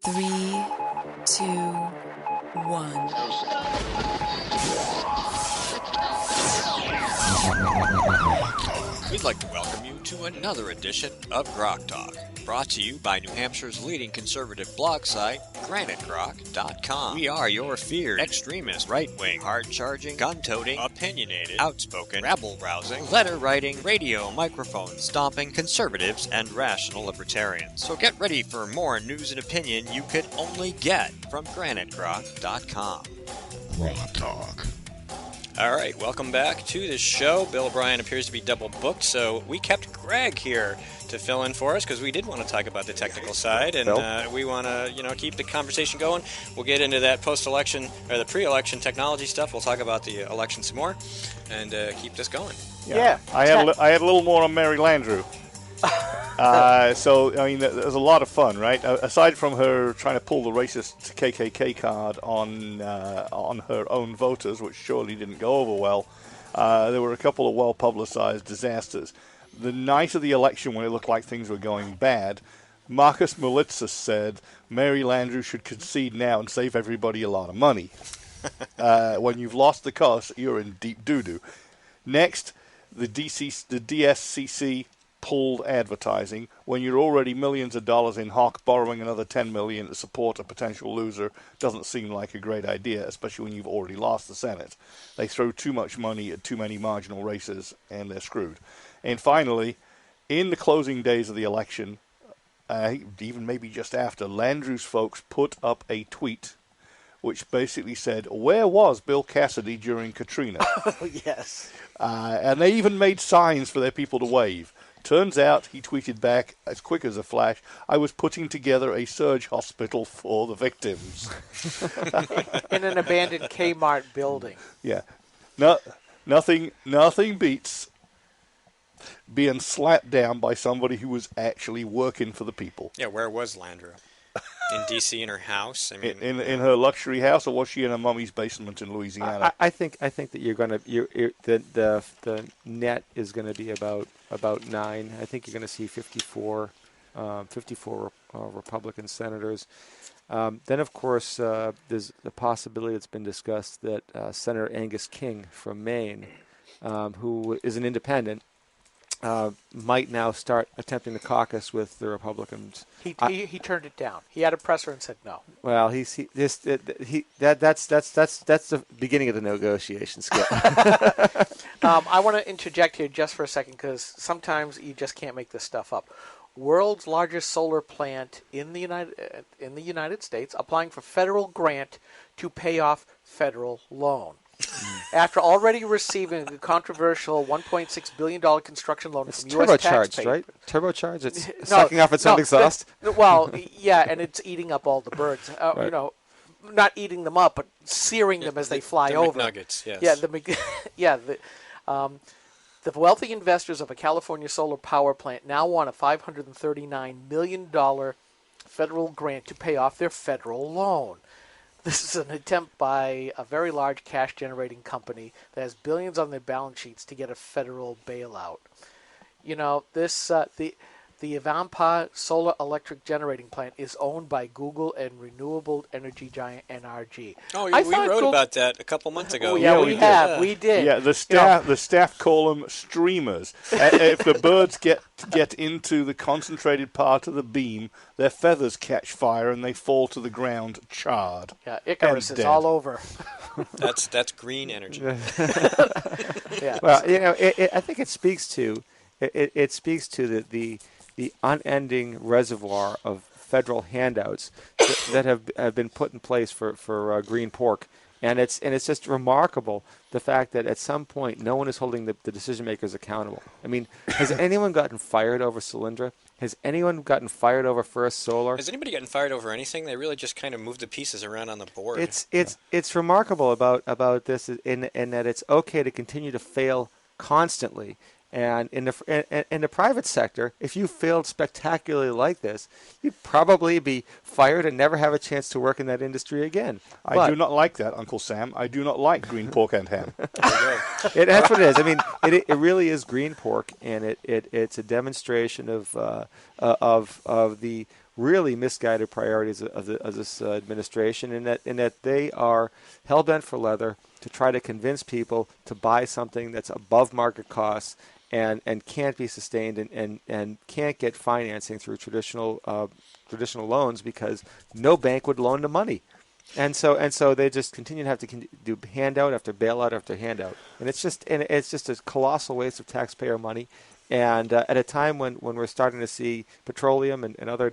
Three, two, one. We'd like to welcome you to another edition of Grok Talk, brought to you by New Hampshire's leading conservative blog site, GraniteGrok.com. We are your feared extremist, right-wing, hard-charging, gun-toting, opinionated, outspoken, rabble-rousing, letter-writing, radio microphone stomping conservatives and rational libertarians. So get ready for more news and opinion you could only get from GraniteGrok.com. Grok Talk. All right, welcome back to the show. Bill O'Brien appears to be double booked, so we kept Greg here to fill in for us because we did want to talk about the technical side, and we want to, keep the conversation going. We'll get into that post-election or the pre-election technology stuff. We'll talk about the election some more, and keep this going. Yeah. I had a little more on Mary Landrieu. So, I mean, there's a lot of fun, right? Aside from her trying to pull the racist KKK card on her own voters, which surely didn't go over well, there were a couple of well-publicized disasters. The night of the election, when it looked like things were going bad, Marcus Mulitsas said Mary Landrieu should concede now and save everybody a lot of money. When you've lost the cause, you're in deep doo-doo. Next, the DSCC pulled advertising when you're already millions of dollars in hock. Borrowing another $10 million to support a potential loser doesn't seem like a great idea, especially when you've already lost the Senate. They throw too much money at too many marginal races, and they're screwed. And finally, in the closing days of the election, even maybe just after, Landrieu's folks put up a tweet which basically said, "Where was Bill Cassidy during Katrina?" Yes. And they even made signs for their people to wave. Turns out, he tweeted back, as quick as a flash, "I was putting together a surge hospital for the victims." In an abandoned Kmart building. Yeah. Nothing beats being slapped down by somebody who was actually working for the people. Yeah, where was Landrieu? In D.C. in her house? I mean, in her luxury house, or was she in her mummy's basement in Louisiana? I think that you're going to the net is going to be about 9. I think you're going to see 54 54 Republican senators. Then, of course, there's the possibility that's been discussed that Senator Angus King from Maine, who is an independent, might now start attempting to caucus with the Republicans. He turned it down. He had a presser and said no. Well, that's the beginning of the negotiation, Skip. I want to interject here just for a second because sometimes you just can't make this stuff up. World's largest solar plant in the United States applying for federal grant to pay off federal loan. After already receiving a controversial $1.6 billion construction loan from U.S. taxpayers. Right? Turbocharged? It's sucking off its own exhaust? Well, yeah, and it's eating up all the birds. Right. You know, not eating them up, but searing them as they fly over. McNuggets, yes. Yeah, the wealthy investors of a California solar power plant now want a $539 million federal grant to pay off their federal loan. This is an attempt by a very large cash-generating company that has billions on their balance sheets to get a federal bailout. You know, this the Avampa solar electric generating plant is owned by Google and renewable energy giant NRG. Oh, we wrote about that a couple months ago. Oh, yeah, we have. We did. Yeah, the staff call them streamers. If the birds get into the concentrated part of the beam, their feathers catch fire and they fall to the ground charred. Yeah, Icarus is all over. That's green energy. Yeah. Well, you know, I think it speaks to the unending reservoir of federal handouts that have been put in place for green pork, and it's just remarkable the fact that at some point no one is holding the decision makers accountable. I mean, has anyone gotten fired over Solyndra? Has anyone gotten fired over First Solar? Has anybody gotten fired over anything? They really just kind of move the pieces around on the board. It's remarkable about this in that it's okay to continue to fail constantly. And in the private sector, if you failed spectacularly like this, you'd probably be fired and never have a chance to work in that industry again. I do not like that, Uncle Sam. I do not like green pork and ham. That's what it is. I mean, it really is green pork, and it's a demonstration of the really misguided priorities of this administration, in that they are hell bent for leather to try to convince people to buy something that's above market costs and can't be sustained and can't get financing through traditional loans because no bank would loan the money. And so they just continue to have to do handout after bailout after handout, and it's just a colossal waste of taxpayer money. And at a time when we're starting to see petroleum and other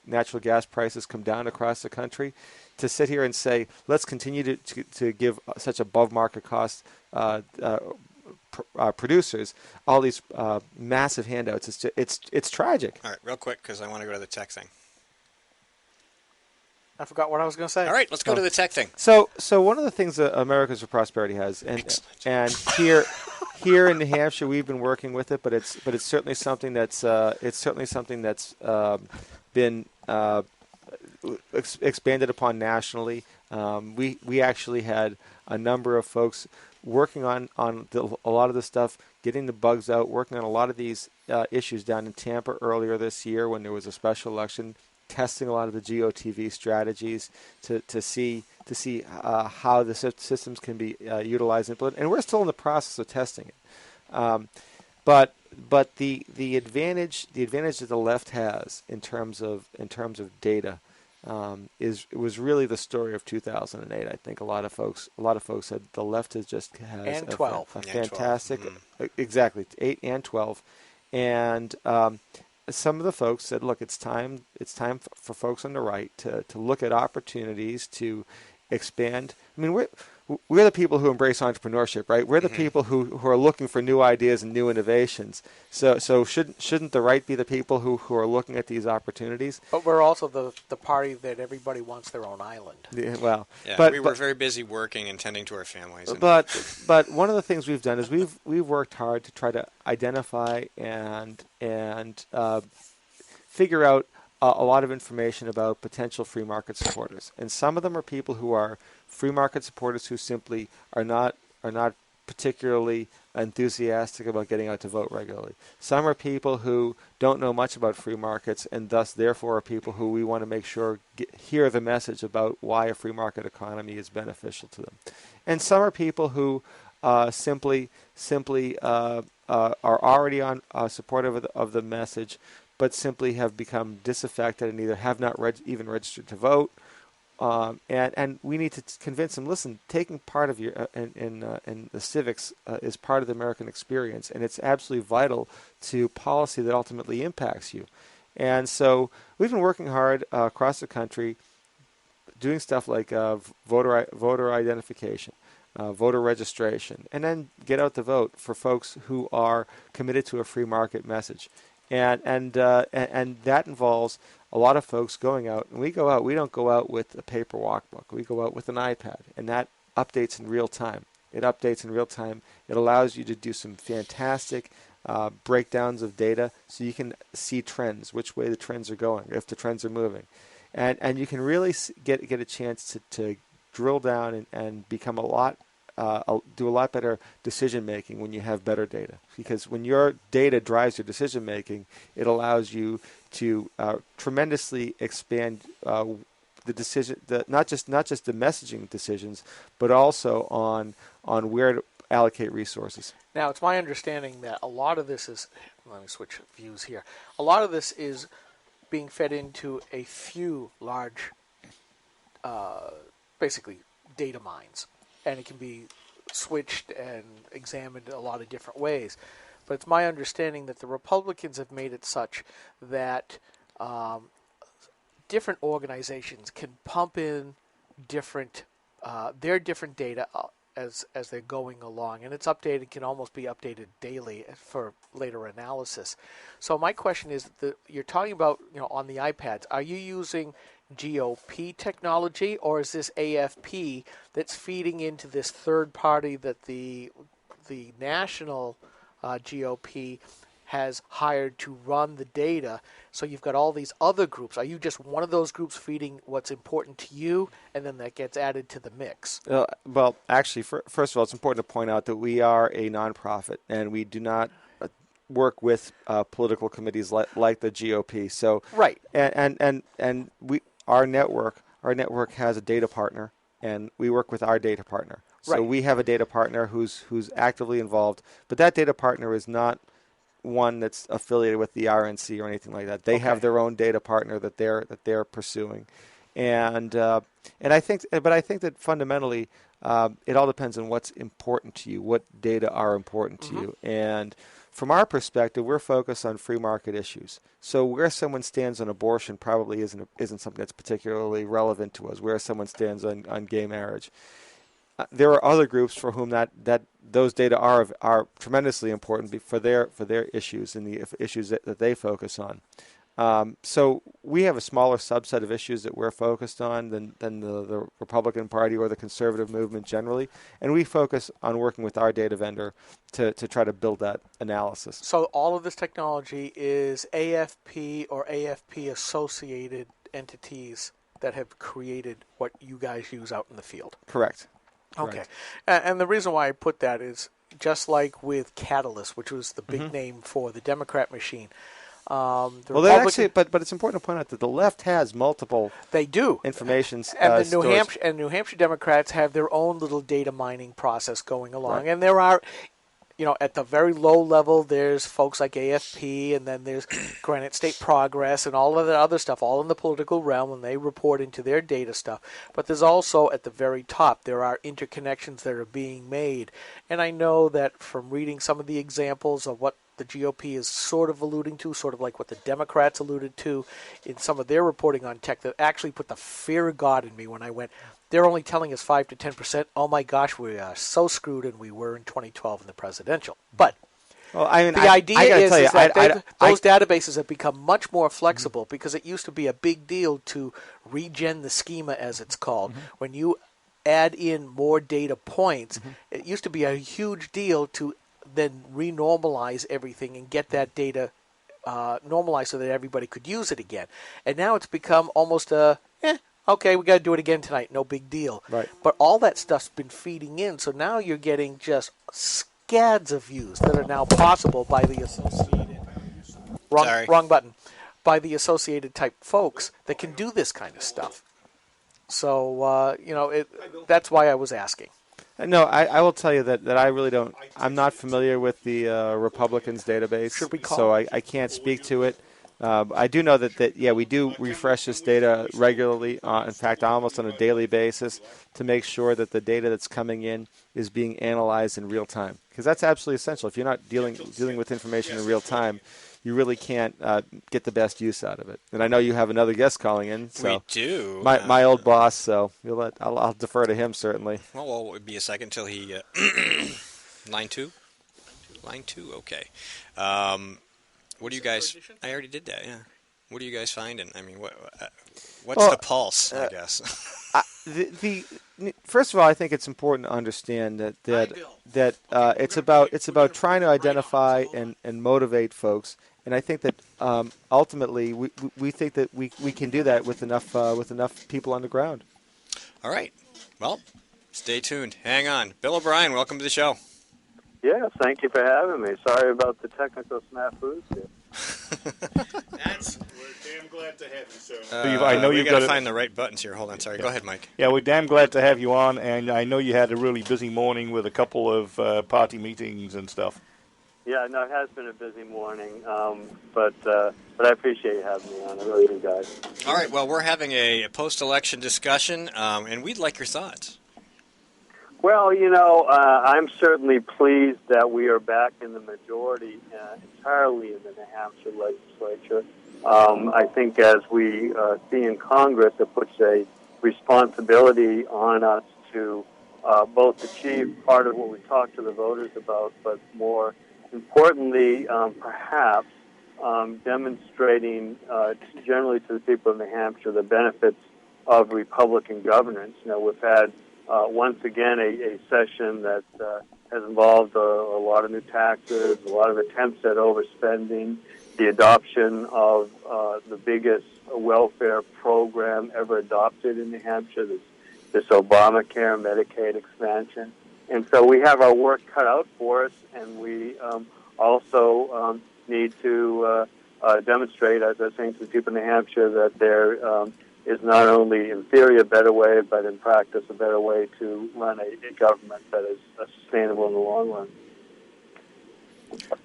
natural gas prices come down across the country, to sit here and say let's continue to give such above market cost producers all these massive handouts, it's tragic. All right, real quick because I want to go to the tech thing. I forgot what I was going to say. All right, let's go to the tech thing. So one of the things that Americans for Prosperity has, and here in New Hampshire we've been working with it, but it's certainly something that's been expanded upon nationally. We actually had a number of folks working on a lot of this stuff, getting the bugs out, working on a lot of these issues down in Tampa earlier this year when there was a special election, testing a lot of the GOTV strategies to see how the systems can be utilized, and we're still in the process of testing it. But the advantage that the left has in terms of data was really the story of 2008. I think a lot of folks said the left has and 12. a fantastic, exactly 8 and 12, and some of the folks said, look, it's time for folks on the right to look at opportunities to expand. I mean, we're the people who embrace entrepreneurship, right? We're the people who are looking for new ideas and new innovations. So shouldn't the right be the people who are looking at these opportunities? But we're also the party that everybody wants their own island. Yeah, well, yeah, we were very busy working and tending to our families. But one of the things we've done is we've worked hard to try to identify and figure out a lot of information about potential free market supporters, and some of them are people who are free market supporters who simply are not particularly enthusiastic about getting out to vote regularly. Some are people who don't know much about free markets, and thus, therefore, are people who we want to make sure hear the message about why a free market economy is beneficial to them. And some are people who simply are already on supportive of the message, but simply have become disaffected and either have not even registered to vote. And we need to convince them, listen, taking part of your in the civics is part of the American experience, and it's absolutely vital to policy that ultimately impacts you. And so we've been working hard across the country doing stuff like voter identification, voter registration, and then get out the vote for folks who are committed to a free market message. And that involves a lot of folks going out. And we go out, we don't go out with a paper walkbook. We go out with an iPad, and that updates in real time. It updates in real time. It allows you to do some fantastic breakdowns of data so you can see trends, which way the trends are going, if the trends are moving. And you can really get a chance to drill down and become do a lot better decision making when you have better data. Because when your data drives your decision making, it allows you to tremendously expand the decision, not just the messaging decisions, but also on where to allocate resources. Now, it's my understanding that a lot of this is, let me switch views here, a lot of this is being fed into a few large, basically, data mines. And it can be switched and examined a lot of different ways. But it's my understanding that the Republicans have made it such that different organizations can pump in their different data as they're going along, and it's updated, can almost be updated daily for later analysis. So my question is that you're talking about, on the iPads, are you using GOP technology, or is this AFP that's feeding into this third party that the national GOP has hired to run the data? So you've got all these other groups. Are you just one of those groups feeding what's important to you, and then that gets added to the mix? Well, actually, first of all, it's important to point out that we are a nonprofit, and we do not work with political committees like the GOP. So right, and our network has a data partner, and we work with our data partner. So right. We have a data partner who's actively involved, but that data partner is not one that's affiliated with the RNC or anything like that. They have their own data partner that they're pursuing, and I think that fundamentally it all depends on what's important to you, what data are important to you, and from our perspective, we're focused on free market issues. So where someone stands on abortion probably isn't something that's particularly relevant to us. Where someone stands on gay marriage. There are other groups for whom that those data are tremendously important for their issues and the issues that they focus on. So we have a smaller subset of issues that we're focused on than the Republican Party or the conservative movement generally, and we focus on working with our data vendor to try to build that analysis. So all of this technology is AFP or AFP-associated entities that have created what you guys use out in the field? Correct. Okay. And the reason why I put that is just like with Catalyst, which was the big name for the Democrat machine. But it's important to point out that the left has multiple. They do information. And the New Hampshire Democrats have their own little data mining process going along, right. And there are, at the very low level, there's folks like AFP, and then there's Granite State Progress, and all of the other stuff, all in the political realm, and they report into their data stuff. But there's also, at the very top, there are interconnections that are being made. And I know that from reading some of the examples of what the GOP is sort of alluding to, sort of like what the Democrats alluded to in some of their reporting on tech, that actually put the fear of God in me when I went, they're only telling us 5 to 10%. Oh my gosh, we are so screwed, and we were in 2012 in the presidential. But the idea is that those databases have become much more flexible because it used to be a big deal to regen the schema, as it's called. When you add in more data points, it used to be a huge deal to then renormalize everything and get that data normalized so that everybody could use it again. And now it's become almost okay, we got to do it again tonight, no big deal. Right. But all that stuff's been feeding in, so now you're getting just scads of views that are now possible by the associated wrong button by the associated type folks that can do this kind of stuff. So that's why I was asking. No, I will tell you that I really don't. I'm not familiar with the Republicans database, Should we call so I can't speak to it. I do know that we do refresh this data regularly, in fact, almost on a daily basis, to make sure that the data that's coming in is being analyzed in real time. Because that's absolutely essential. If you're not dealing with information in real time, you really can't get the best use out of it. And I know you have another guest calling in. So we do. My old boss, so I'll defer to him, certainly. Well, it would be a second till he... Line 2? Line 2, okay. What do you guys... I already did that, yeah. What are you guys finding? I mean, what's the pulse, I guess? First of all, I think it's important to understand that it's about trying to identify and motivate folks. And I think that ultimately we think that we can do that with enough people on the ground. All right. Well, stay tuned. Hang on. Bill O'Brien, welcome to the show. Yes, thank you for having me. Sorry about the technical snafus here. We're damn glad to have you, sir. Steve, I know you've got to find the right buttons here. Hold on. Sorry. Go ahead, Mike. Yeah, we're damn glad to have you on, and I know you had a really busy morning with a couple of party meetings and stuff. Yeah, no, it has been a busy morning, but I appreciate you having me on. I really do, guys. All right, well, we're having a post-election discussion, and we'd like your thoughts. Well, I'm certainly pleased that we are back in the majority entirely in the New Hampshire legislature. I think as we see in Congress, it puts a responsibility on us to both achieve part of what we talk to the voters about, but more importantly, perhaps demonstrating generally to the people of New Hampshire the benefits of Republican governance. We've had once again a session that has involved a lot of new taxes, a lot of attempts at overspending, the adoption of the biggest welfare program ever adopted in New Hampshire, this Obamacare Medicaid expansion. And so we have our work cut out for us, and we also need to demonstrate, as I was saying to the people in New Hampshire, that there is not only in theory a better way, but in practice a better way to run a government that is sustainable in the long run.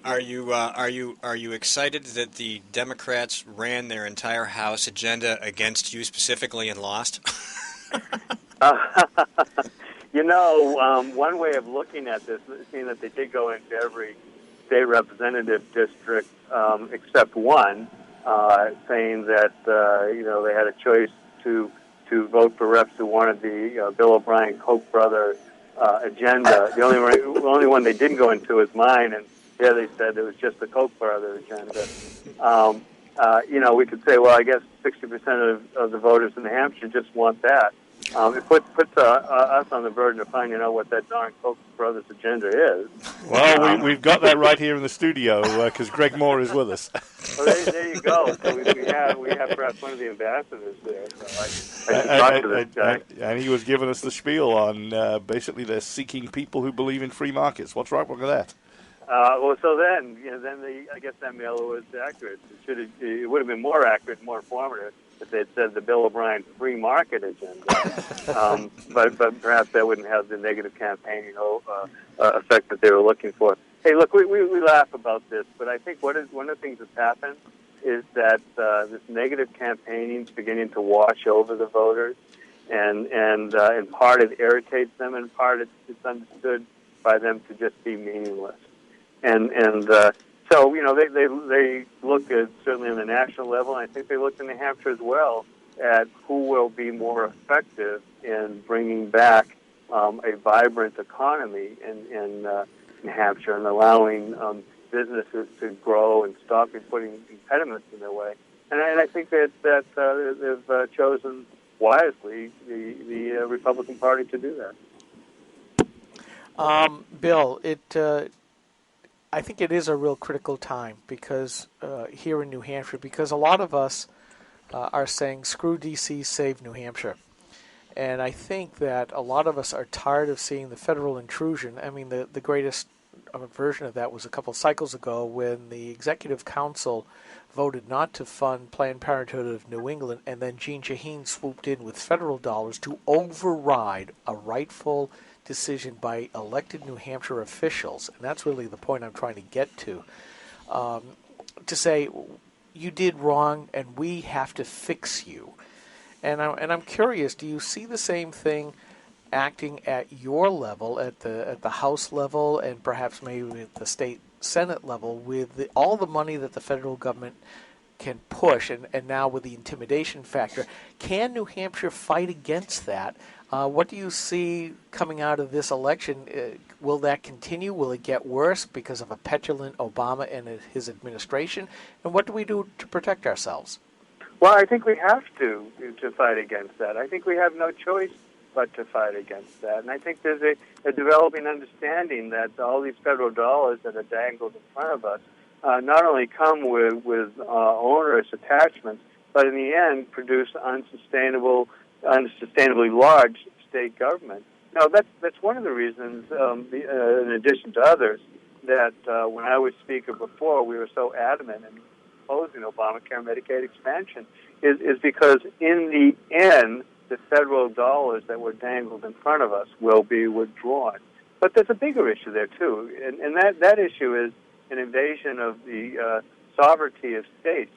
Are you excited that the Democrats ran their entire House agenda against you specifically and lost? One way of looking at this, seeing that they did go into every state representative district except one, saying that they had a choice to vote for reps who wanted the Bill O'Brien Koch brother agenda. The only one they didn't go into is mine, and there they said it was just the Koch brother agenda. We could say, well, I guess 60% of the voters in New Hampshire just want that. It puts us on the verge of finding out what that darn Koch brothers agenda is. Well, we've got that right here in the studio because Greg Moore is with us. Well, there you go. So we have perhaps one of the ambassadors there. So I just talked to this guy. And he was giving us the spiel on basically they're seeking people who believe in free markets. What's wrong with that? So then I guess that mail was accurate. It would have been more accurate and more informative if they had said the Bill O'Brien free market agenda. But perhaps that wouldn't have the negative campaigning effect that they were looking for. Hey, look, we laugh about this, but I think one of the things that's happened is that this negative campaigning is beginning to wash over the voters, and in part it irritates them, and in part it's understood by them to just be meaningless. So, they look at, certainly on the national level, and I think they look in New Hampshire as well, at who will be more effective in bringing back a vibrant economy in New Hampshire and allowing businesses to grow and stopping putting impediments in their way. And I think that they've chosen wisely the Republican Party to do that. Bill, I think it is a real critical time because here in New Hampshire, because a lot of us are saying, screw D.C., save New Hampshire. And I think that a lot of us are tired of seeing the federal intrusion. I mean, the greatest a version of that was a couple cycles ago when the Executive Council voted not to fund Planned Parenthood of New England, and then Jeanne Shaheen swooped in with federal dollars to override a rightful decision by elected New Hampshire officials. And that's really the point I'm trying to get to say, you did wrong and we have to fix you. And I'm curious, do you see the same thing acting at your level, at the House level, and perhaps maybe at the state Senate level, with all the money that the federal government can push, and now with the intimidation factor? Can New Hampshire fight against that? What do you see coming out of this election? Will that continue? Will it get worse because of a petulant Obama and his administration? And what do we do to protect ourselves? Well, I think we have to fight against that. I think we have no choice but to fight against that. And I think there's a developing understanding that all these federal dollars that are dangled in front of us not only come with onerous attachments, but in the end produce unsustainably large state government. Now, that's one of the reasons, in addition to others, that when I was Speaker before, we were so adamant in opposing Obamacare and Medicaid expansion, is because in the end, the federal dollars that were dangled in front of us will be withdrawn. But there's a bigger issue there, too, and that issue is an invasion of the sovereignty of states.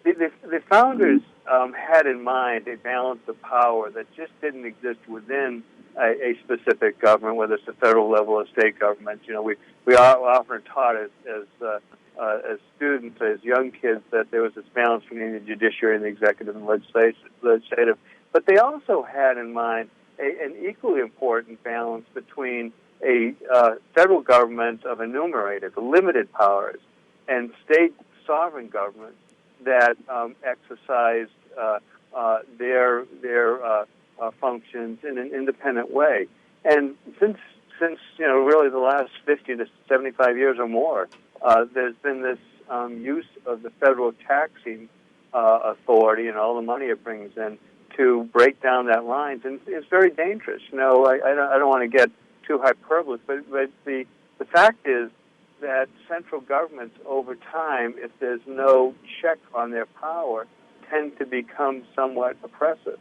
The founders had in mind a balance of power that just didn't exist within a specific government, whether it's the federal level or state government. You know, we are often taught as students, as young kids, that there was this balance between the judiciary and the executive and legislative. But they also had in mind an equally important balance between a federal government of enumerated, limited powers, and state sovereign governments that exercised their functions in an independent way. And since really the last 50 to 75 years or more, there's been this use of the federal taxing authority and all the money it brings in to break down that line, and it's very dangerous. I don't want to get too hyperbolic, but the fact is that central governments over time, if there's no check on their power, tend to become somewhat oppressive.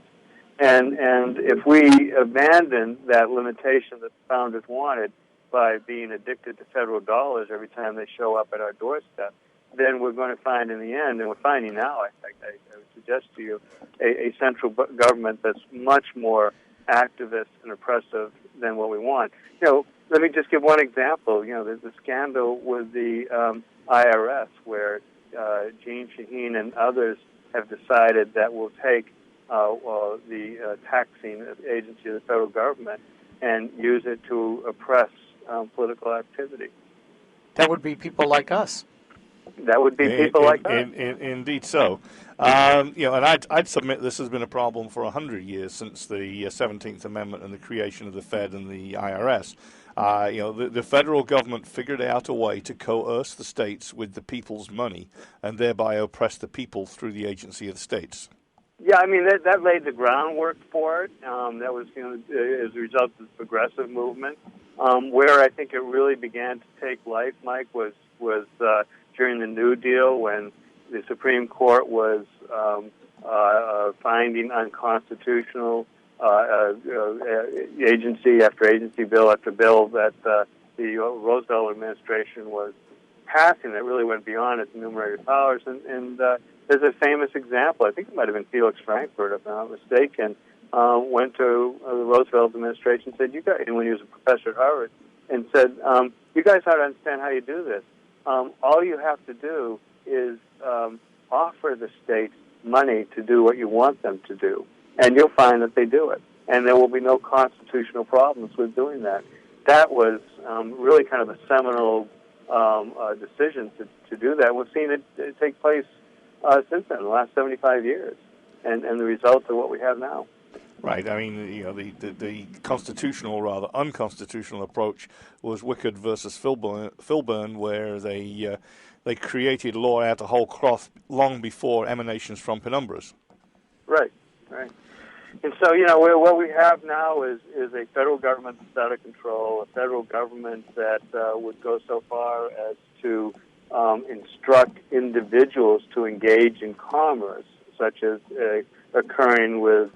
And if we abandon that limitation that the founders wanted by being addicted to federal dollars every time they show up at our doorstep, then we're going to find in the end, and we're finding now, I would suggest to you, a central government that's much more activist and oppressive than what we want. Let me just give one example. There's a scandal with the IRS where Jeanne Shaheen and others have decided that we'll take the taxing agency of the federal government and use it to oppress political activity. That would be people like us. That would be people like us. Indeed so. And I'd submit this has been a problem for 100 years since the 17th Amendment and the creation of the Fed and the IRS. The federal government figured out a way to coerce the states with the people's money and thereby oppress the people through the agency of the states. Yeah, I mean, that laid the groundwork for it. That was, as a result of the progressive movement. Where I think it really began to take life, Mike, was during the New Deal when the Supreme Court was finding unconstitutional agency after agency, bill after bill that the Roosevelt administration was passing that really went beyond its enumerated powers. And there's a famous example. I think it might have been Felix Frankfurt, if I'm not mistaken, went to the Roosevelt administration and said, "You guys," when he was a professor at Harvard, and said, "You guys ought to understand how you do this. All you have to do is offer the states money to do what you want them to do, and you'll find that they do it. And there will be no constitutional problems with doing that." That was really kind of a seminal decision to do that. We've seen it take place since then, in the last 75 years, and the results are what we have now. Right. I mean, the constitutional, rather unconstitutional approach was Wickard versus Filburn, where they created law out of whole cloth long before emanations from penumbras. Right. And so, what we have now is a federal government that's out of control, a federal government that would go so far as to instruct individuals to engage in commerce, such as occurring with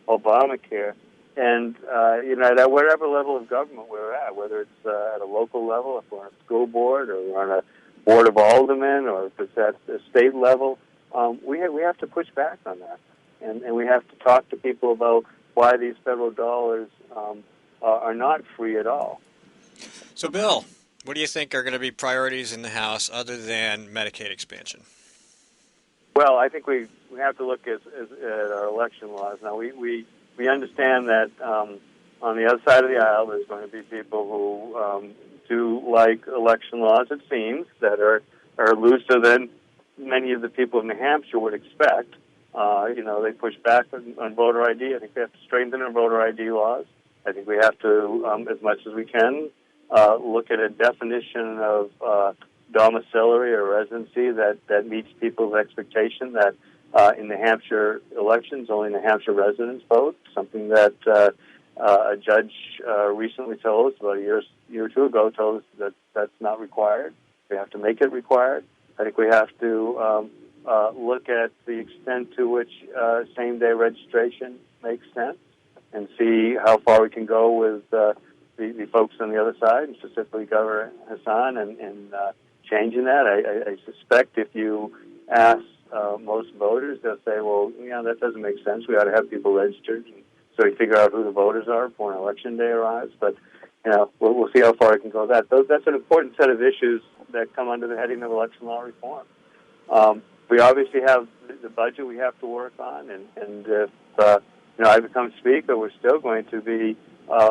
Obamacare. And, at whatever level of government we're at, whether it's at a local level, if we're on a school board, or we're on a board of aldermen, or if it's at the state level, we have to push back on that. And we have to talk to people about why these federal dollars are not free at all. So, Bill, what do you think are going to be priorities in the House other than Medicaid expansion? Well, I think we have to look at our election laws. Now, we understand that on the other side of the aisle, there's going to be people who do like election laws, it seems, that are looser than many of the people of New Hampshire would expect. They push back on voter ID. I think we have to strengthen our voter ID laws. I think we have to, as much as we can, look at a definition of domiciliary or residency that meets people's expectation that in New Hampshire elections, only New Hampshire residents vote, something that a judge recently told us, about a year or two ago, told us that that's not required. We have to make it required. I think we have to look at the extent to which same-day registration makes sense and see how far we can go with the folks on the other side, and specifically Governor Hassan, and changing that. I suspect if you ask most voters, they'll say, well, that doesn't make sense. We ought to have people registered, and so we figure out who the voters are before an election day arrives. But, we'll see how far we can go with that. That's an important set of issues that come under the heading of election law reform. We obviously have the budget we have to work on, and if I become Speaker, we're still going to be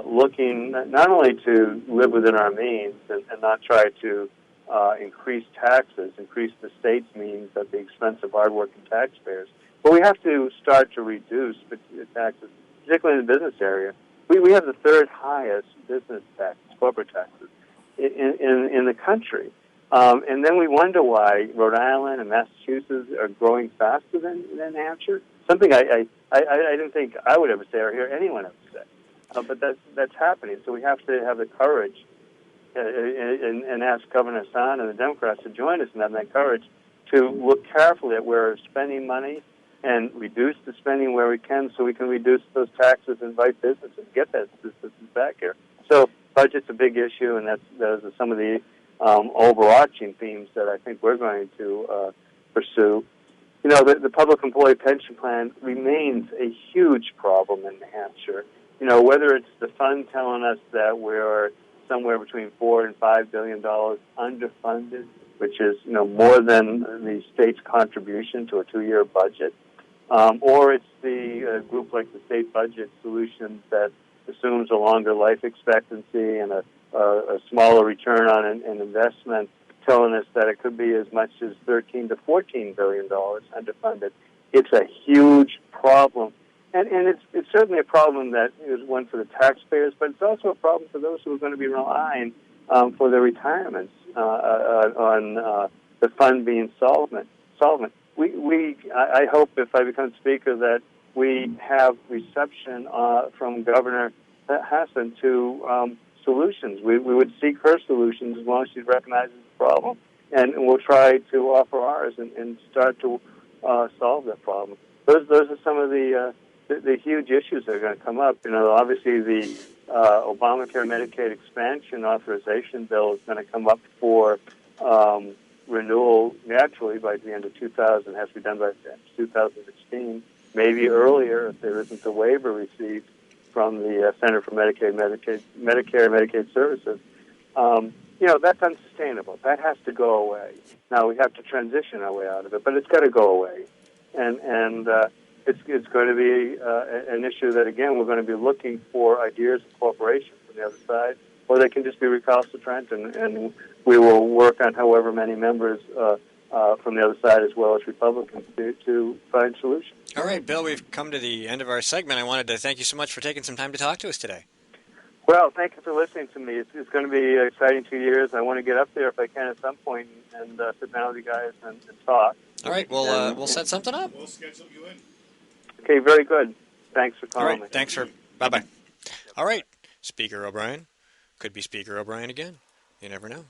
looking not only to live within our means and not try to increase taxes, increase the state's means at the expense of hardworking taxpayers, but we have to start to reduce taxes, particularly in the business area. We have the third highest business taxes, corporate taxes, in the country. And then we wonder why Rhode Island and Massachusetts are growing faster than New Hampshire. Something I didn't think I would ever say or hear anyone ever say. But that's happening. So we have to have the courage and ask Governor Hassan and the Democrats to join us and have that courage to look carefully at where we're spending money and reduce the spending where we can so we can reduce those taxes and invite business and get that business back here. So budget's a big issue, and those are some of the overarching themes that I think we're going to pursue. The public employee pension plan remains a huge problem in New Hampshire. Whether it's the fund telling us that we're somewhere between $4 and $5 billion underfunded, which is more than the state's contribution to a 2-year budget, or it's the group like the State Budget Solutions that assumes a longer life expectancy and a smaller return on an investment, telling us that it could be as much as $13 to $14 billion underfunded. It's a huge problem. And it's certainly a problem that is one for the taxpayers, but it's also a problem for those who are going to be relying for their retirements on the fund being solvent. I hope if I become Speaker that we have reception from Governor Hassan to solutions. We would seek her solutions as long as she recognizes the problem, and we'll try to offer ours and start to solve that problem. Those are some of the huge issues that are going to come up. Obviously the Obamacare Medicaid expansion authorization bill is going to come up for renewal naturally by the end of 2000. It has to be done by 2016, maybe earlier if there isn't a waiver received from the Center for Medicare and Medicaid Services. That's unsustainable. That has to go away. Now we have to transition our way out of it, but it's got to go away. And it's going to be an issue that, again, we're going to be looking for ideas of cooperation from the other side, or they can just be recalcitrant, and we will work on however many members from the other side as well as Republicans to find solutions. All right, Bill, we've come to the end of our segment. I wanted to thank you so much for taking some time to talk to us today. Well, thank you for listening to me. It's going to be an exciting 2 years. I want to get up there if I can at some point and sit down with you guys and talk. All right, we'll set something up. We'll schedule you in. Okay, very good. Thanks for calling All me. right, thanks for, bye-bye. All right, Speaker O'Brien. Could be Speaker O'Brien again. You never know.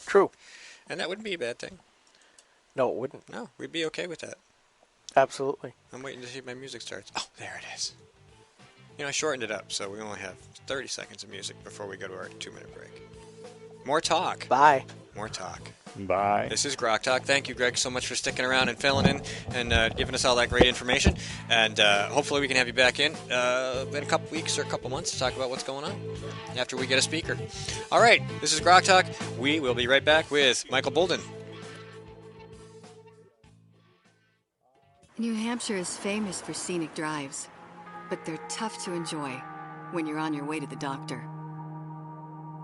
True. And that wouldn't be a bad thing. No, it wouldn't. No, we'd be okay with that. Absolutely. I'm waiting to see if my music starts. Oh, there it is. I shortened it up, so we only have 30 seconds of music before we go to our 2-minute break. More talk. Bye. More talk. Bye. This is Grok Talk. Thank you, Greg, so much for sticking around and filling in and giving us all that great information. And hopefully we can have you back in a couple weeks or a couple months to talk about what's going on after we get a speaker. All right, this is Grok Talk. We will be right back with Michael Boldin. New Hampshire is famous for scenic drives, but they're tough to enjoy when you're on your way to the doctor.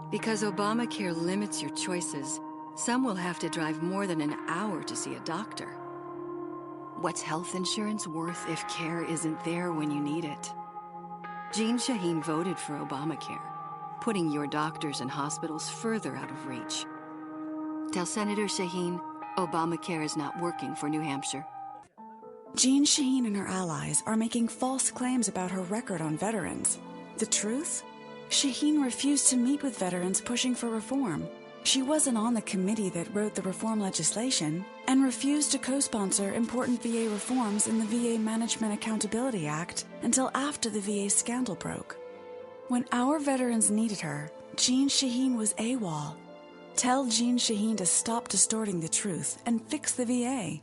Because Obamacare limits your choices, some will have to drive more than an hour to see a doctor. What's health insurance worth if care isn't there when you need it? Jean Shaheen voted for Obamacare, putting your doctors and hospitals further out of reach. Tell Senator Shaheen Obamacare is not working for New Hampshire. Jean Shaheen and her allies are making false claims about her record on veterans. The truth? Shaheen refused to meet with veterans pushing for reform. She wasn't on the committee that wrote the reform legislation and refused to co-sponsor important VA reforms in the VA Management Accountability Act until after the VA scandal broke. When our veterans needed her, Jean Shaheen was AWOL. Tell Jean Shaheen to stop distorting the truth and fix the VA.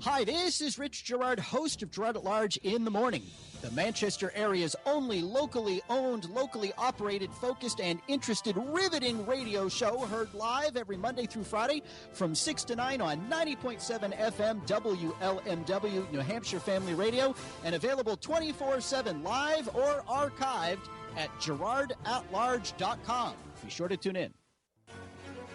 Hi, this is Rich Gerard, host of Gerard at Large in the Morning, the Manchester area's only locally owned, locally operated, focused, and interested, riveting radio show, heard live every Monday through Friday from 6 to 9 on 90.7 FM WLMW, New Hampshire Family Radio, and available 24/7 live or archived at GerardAtLarge.com. Be sure to tune in.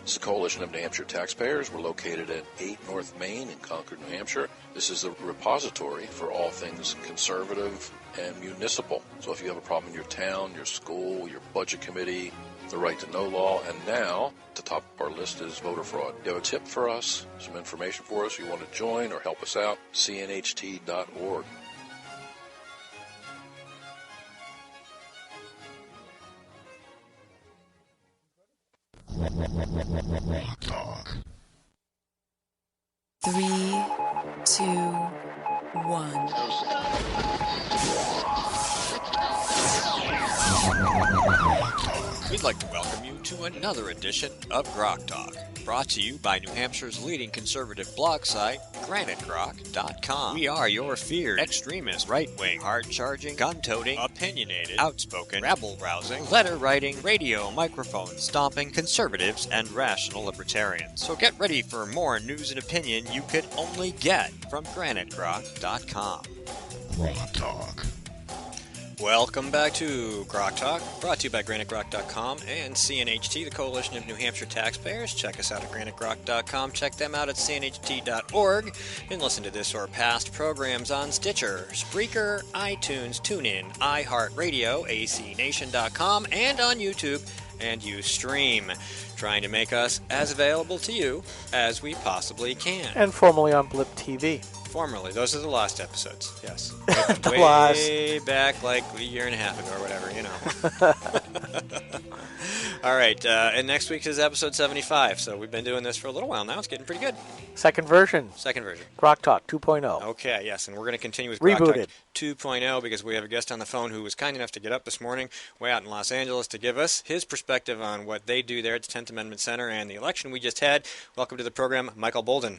This is a coalition of New Hampshire taxpayers. We're located at 8 North Main in Concord, New Hampshire. This is a repository for all things conservative and municipal. So if you have a problem in your town, your school, your budget committee, the right to know law, and now the top of our list is voter fraud. You have a tip for us, some information for us, you want to join or help us out, cnht.org. Talk. 3, 2, 1. We'd like to welcome you to another edition of Grok Talk, brought to you by New Hampshire's leading conservative blog site, GraniteGrok.com. We are your feared extremist, right-wing, hard-charging, gun-toting, opinionated, outspoken, rabble-rousing, letter-writing, radio microphone stomping conservatives and rational libertarians. So get ready for more news and opinion you could only get from GraniteGrok.com. Grok Talk. Welcome back to Grok Talk, brought to you by GraniteGrok.com and CNHT, the Coalition of New Hampshire Taxpayers. Check us out at GraniteGrok.com. Check them out at CNHT.org. And listen to this or past programs on Stitcher, Spreaker, iTunes, TuneIn, iHeartRadio, ACNation.com, and on YouTube and Ustream. Trying to make us as available to you as we possibly can. And formerly on Blip TV. Formerly. Those are the last episodes, yes. The way last. back like a year and a half ago or whatever, you know. All right, and next week is episode 75, so we've been doing this for a little while now. It's getting pretty good. Second version. Grok Talk 2.0. Okay, yes, and we're going to continue with Rebooted. Grok Talk 2.0 because we have a guest on the phone who was kind enough to get up this morning way out in Los Angeles to give us his perspective on what they do there at the 10th Amendment Center and the election we just had. Welcome to the program, Michael Boldin.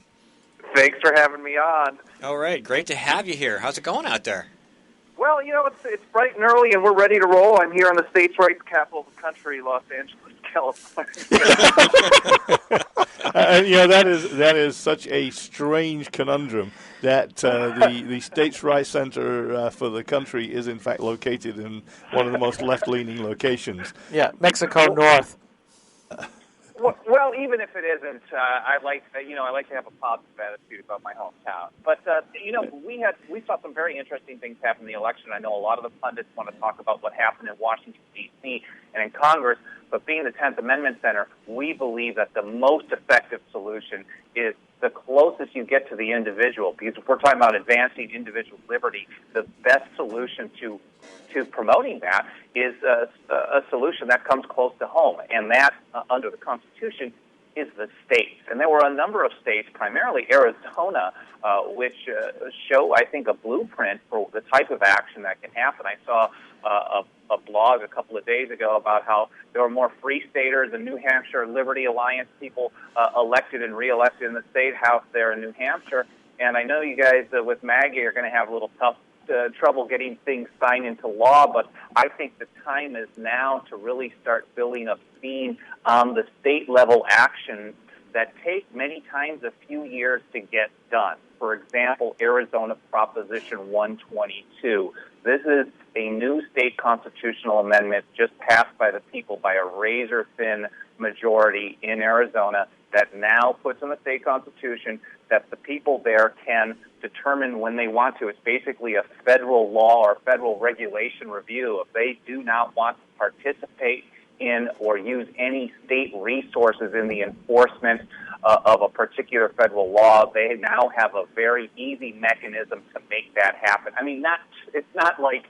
Thanks for having me on. All right, great to have you here. How's it going out there? Well, you know, it's bright and early, and we're ready to roll. I'm here on the state's rights capital of the country, Los Angeles, California. That is such a strange conundrum that the states' rights center for the country is in fact located in one of the most left-leaning locations. Yeah, Mexico North. Well, even if it isn't, I like to have a positive attitude about my hometown. But we saw some very interesting things happen in the election. I know a lot of the pundits want to talk about what happened in Washington D.C. and in Congress. But being the 10th Amendment Center, we believe that the most effective solution is the closest you get to the individual. Because if we're talking about advancing individual liberty, the best solution to promoting that is a solution that comes close to home, and that, under the Constitution, is the states. And there were a number of states, primarily Arizona, which show, I think, a blueprint for the type of action that can happen. I saw a blog a couple of days ago about how there were more Free Staters and New Hampshire Liberty Alliance people elected and reelected in the state house there in New Hampshire. And I know you guys with Maggie are going to have a little trouble getting things signed into law, but I think the time is now to really start building up steam on the state-level actions that take many times a few years to get done. For example, Arizona Proposition 122. This is a new state constitutional amendment just passed by the people by a razor-thin majority in Arizona that now puts in the state constitution that the people there can determine when they want to. It's basically a federal law or federal regulation review. If they do not want to participate in or use any state resources in the enforcement of a particular federal law, they now have a very easy mechanism to make that happen. I mean, it's not like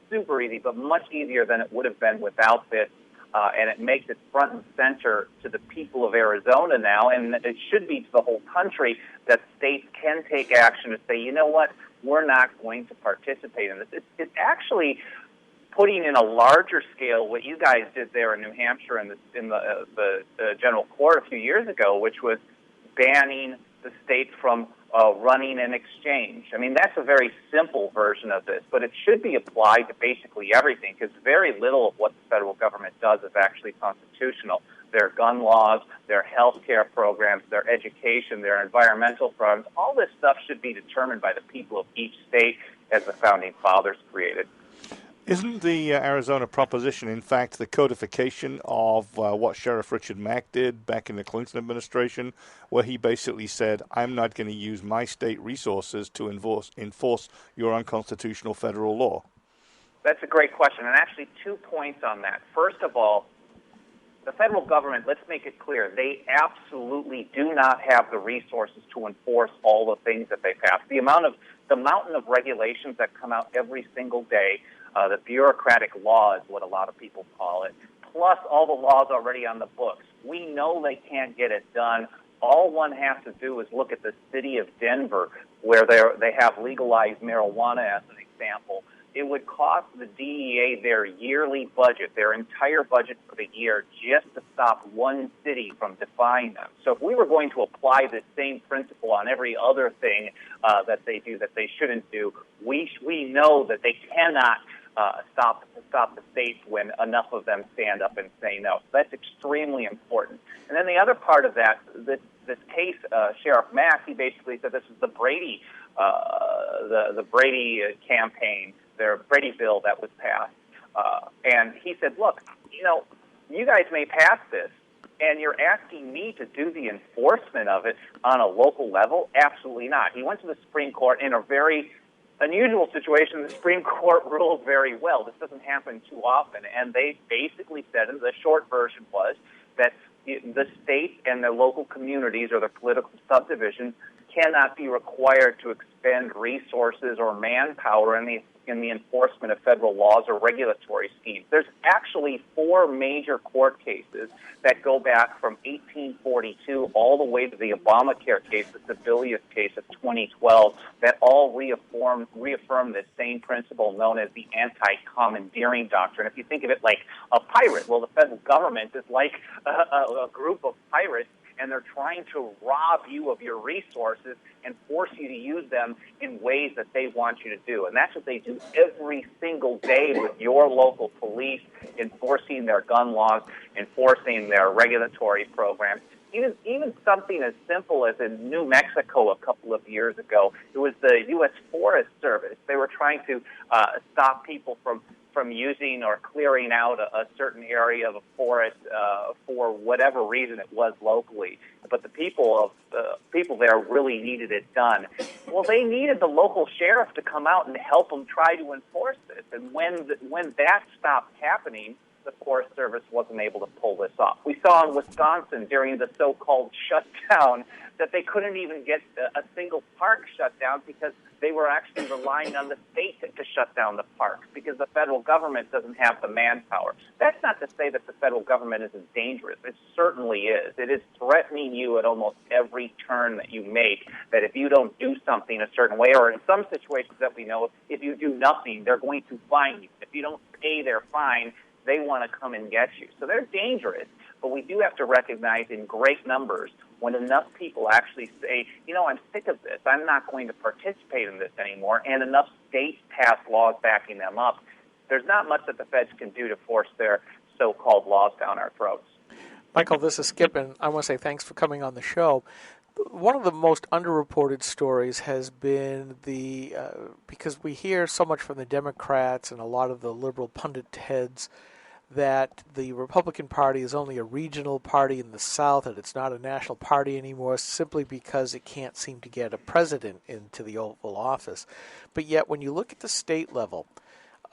super easy, but much easier than it would have been without this. And it makes it front and center to the people of Arizona now, and it should be to the whole country, that states can take action to say, you know what, we're not going to participate in this. It's actually putting in a larger scale what you guys did there in New Hampshire in the general court a few years ago, which was banning the states from running an exchange. I mean, that's a very simple version of this, but it should be applied to basically everything, because very little of what the federal government does is actually constitutional. Their gun laws, their health care programs, their education, their environmental programs, all this stuff should be determined by the people of each state as the Founding Fathers created. Isn't the Arizona proposition, in fact, the codification of what Sheriff Richard Mack did back in the Clinton administration, where he basically said, I'm not going to use my state resources to enforce your unconstitutional federal law? That's a great question, and actually 2 points on that. First of all, the federal government, let's make it clear, they absolutely do not have the resources to enforce all the things that they pass. The mountain of regulations that come out every single day, the bureaucratic law is what a lot of people call it, plus all the laws already on the books. We know they can't get it done. All one has to do is look at the city of Denver, where they have legalized marijuana as an example. It would cost the DEA their yearly budget, their entire budget for the year, just to stop one city from defying them. So if we were going to apply the same principle on every other thing that they do that they shouldn't do, we know that they cannot stop the states when enough of them stand up and say no. So that's extremely important. And then the other part of that, this case, Sheriff Mack, he basically said this is the Brady campaign, their Brady bill that was passed. And he said, look, you guys may pass this, and you're asking me to do the enforcement of it on a local level? Absolutely not. He went to the Supreme Court in a very unusual situation. The Supreme Court ruled very well. This doesn't happen too often. And they basically said, and the short version was, that the state and the local communities or the political subdivisions cannot be required to expend resources or manpower in the enforcement of federal laws or regulatory schemes. There's actually 4 major court cases that go back from 1842 all the way to the Obamacare case, the Sebelius case of 2012, that all reaffirm this same principle known as the anti-commandeering doctrine. If you think of it like a pirate, well, the federal government is like a group of pirates, and they're trying to rob you of your resources and force you to use them in ways that they want you to do. And that's what they do every single day with your local police, enforcing their gun laws, enforcing their regulatory programs. Even something as simple as in New Mexico a couple of years ago, it was the U.S. Forest Service. They were trying to stop people from using or clearing out a certain area of a forest for whatever reason it was locally. But the people there really needed it done. Well, they needed the local sheriff to come out and help them try to enforce this. And when that stopped happening, the Forest Service wasn't able to pull this off. We saw in Wisconsin during the so-called shutdown that they couldn't even get a single park shut down because they were actually relying on the state to shut down the park because the federal government doesn't have the manpower. That's not to say that the federal government isn't dangerous. It certainly is. It is threatening you at almost every turn that you make, that if you don't do something a certain way, or in some situations that we know, if you do nothing, they're going to fine you. If you don't pay their fine, they want to come and get you. So they're dangerous, but we do have to recognize in great numbers when enough people actually say, I'm sick of this, I'm not going to participate in this anymore, and enough states pass laws backing them up, there's not much that the feds can do to force their so-called laws down our throats. Michael, this is Skip, and I want to say thanks for coming on the show. One of the most underreported stories has been because we hear so much from the Democrats and a lot of the liberal pundit heads that the Republican Party is only a regional party in the South, and it's not a national party anymore simply because it can't seem to get a president into the Oval Office. But yet, when you look at the state level,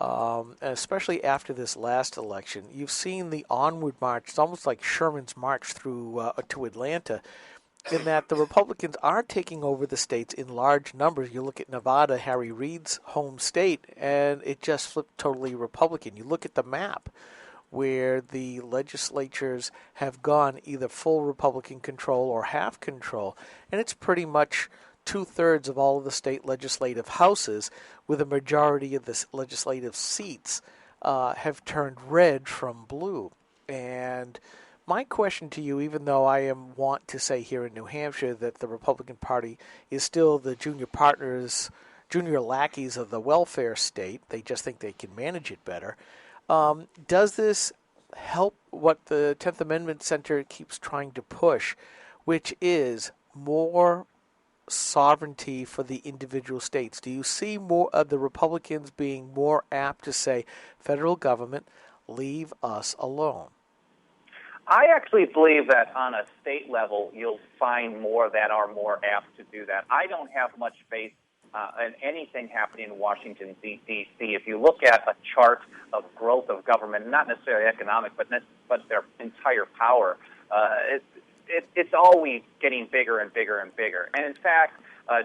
especially after this last election, you've seen the onward march. It's almost like Sherman's march through to Atlanta, in that the Republicans are taking over the states in large numbers. You look at Nevada, Harry Reid's home state, and it just flipped totally Republican. You look at the map, where the legislatures have gone either full Republican control or half control, and it's pretty much 2/3 of all of the state legislative houses, with a majority of the legislative seats have turned red from blue. And my question to you, even though I want to say here in New Hampshire that the Republican Party is still the junior lackeys of the welfare state, they just think they can manage it better. Does this help what the 10th Amendment Center keeps trying to push, which is more sovereignty for the individual states? Do you see more of the Republicans being more apt to say, federal government, leave us alone? I actually believe that on a state level, you'll find more that are more apt to do that. I don't have much faith in anything happening in Washington, D.C. If you look at a chart of growth of government, not necessarily economic, but their entire power, it's always getting bigger and bigger and bigger. And in fact,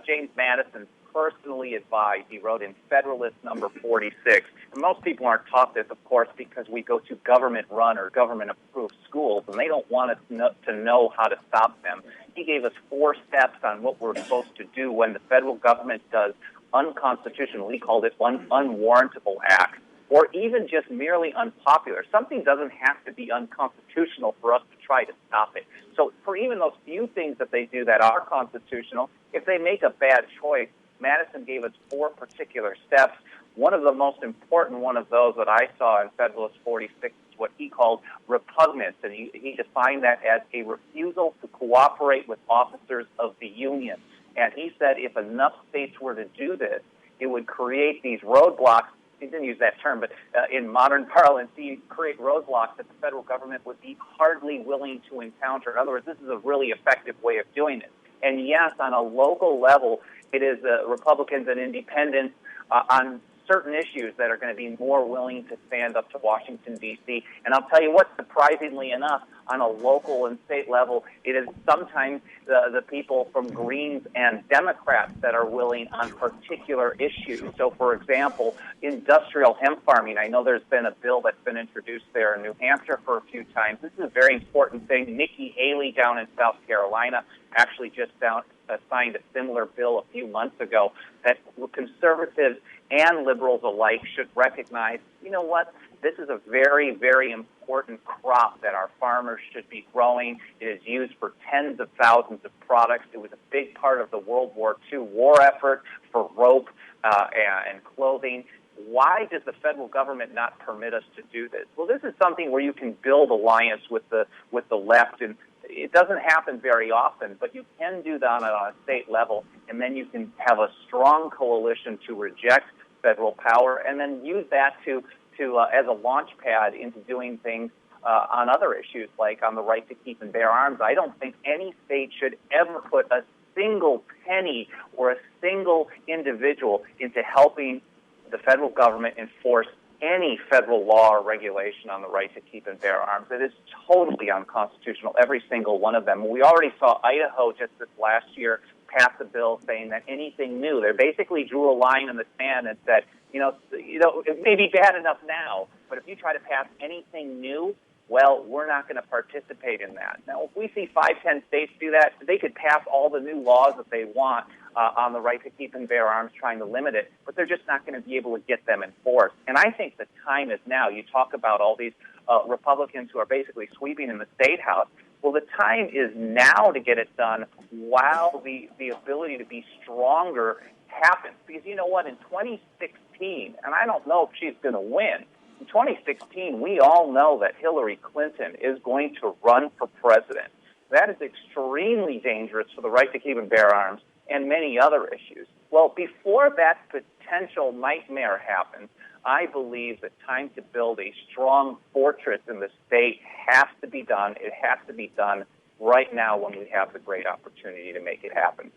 James Madison personally advised, he wrote in Federalist number 46, and most people aren't taught this, of course, because we go to government-run or government-approved schools, and they don't want us to know how to stop them. He gave us 4 steps on what we're supposed to do when the federal government does unconstitutional, he called it unwarrantable acts, or even just merely unpopular. Something doesn't have to be unconstitutional for us to try to stop it. So for even those few things that they do that are constitutional, if they make a bad choice, Madison gave us 4 particular steps. One of the most important one of those that I saw in Federalist 46 is what he called repugnance, and he defined that as a refusal to cooperate with officers of the Union. And he said if enough states were to do this, it would create these roadblocks. He didn't use that term, but in modern parlance, he create roadblocks that the federal government would be hardly willing to encounter. In other words, this is a really effective way of doing it. And yes, on a local level, it is Republicans and independents on certain issues that are going to be more willing to stand up to Washington, D.C. And I'll tell you what, surprisingly enough, on a local and state level, it is sometimes the people from Greens and Democrats that are willing on particular issues. So, for example, industrial hemp farming. I know there's been a bill that's been introduced there in New Hampshire for a few times. This is a very important thing. Nikki Haley down in South Carolina actually just signed a similar bill a few months ago that conservatives and liberals alike should recognize, you know what, this is a very, very important crop that our farmers should be growing. It is used for tens of thousands of products. It was a big part of the World War II war effort for rope and clothing. Why does the federal government not permit us to do this? Well, this is something where you can build alliance with the left, and it doesn't happen very often, but you can do that on a state level, and then you can have a strong coalition to reject federal power, and then use that to as a launch pad into doing things on other issues, like on the right to keep and bear arms. I don't think any state should ever put a single penny or a single individual into helping the federal government enforce any federal law or regulation on the right to keep and bear arms. It is totally unconstitutional, every single one of them. We already saw Idaho just this last year pass a bill saying that anything new, they basically drew a line in the sand and said, it may be bad enough now, but if you try to pass anything new, well, we're not going to participate in that. Now, if we see 5-10 states do that, they could pass all the new laws that they want on the right to keep and bear arms, trying to limit it, but they're just not going to be able to get them enforced. And I think the time is now. You talk about all these Republicans who are basically sweeping in the State House. Well, the time is now to get it done while the ability to be stronger happens. Because you know what? In 2016, and I don't know if she's going to win, in 2016, we all know that Hillary Clinton is going to run for president. That is extremely dangerous for the right to keep and bear arms and many other issues. Well, before that potential nightmare happens, I believe the time to build a strong fortress in the state has to be done. It has to be done right now when we have the great opportunity to make it happen.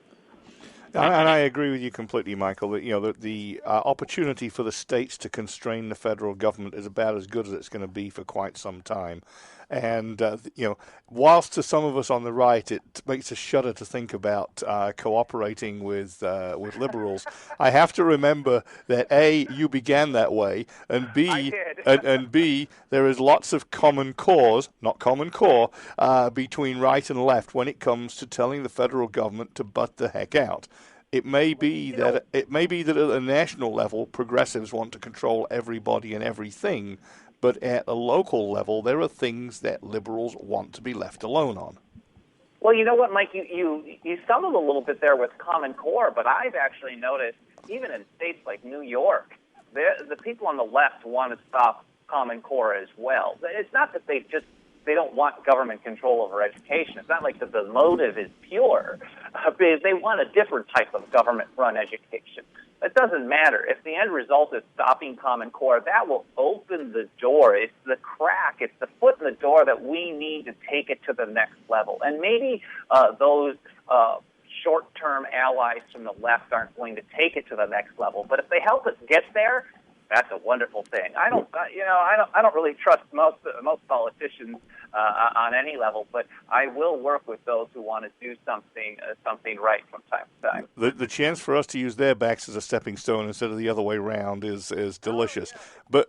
And I agree with you completely, Michael. That the opportunity for the states to constrain the federal government is about as good as it's going to be for quite some time. And whilst to some of us on the right it makes us shudder to think about cooperating with liberals, I have to remember that A, you began that way, and B, and B, there is lots of common cause, not common core, between right and left when it comes to telling the federal government to butt the heck out. It may be that at a national level, progressives want to control everybody and everything. But at a local level, there are things that liberals want to be left alone on. Well, you know what, Mike? You stumbled a little bit there with Common Core, but I've actually noticed, even in states like New York, the people on the left want to stop Common Core as well. It's not that they don't want government control over education. It's not like that the motive is pure. They want a different type of government-run education. It doesn't matter. If the end result is stopping Common Core, that will open the door. It's the crack. It's the foot in the door that we need to take it to the next level. And maybe those short-term allies from the left aren't going to take it to the next level. But if they help us get there, that's a wonderful thing. I don't really trust most politicians on any level, but I will work with those who want to do something right from time to time. The chance for us to use their backs as a stepping stone instead of the other way around is delicious. But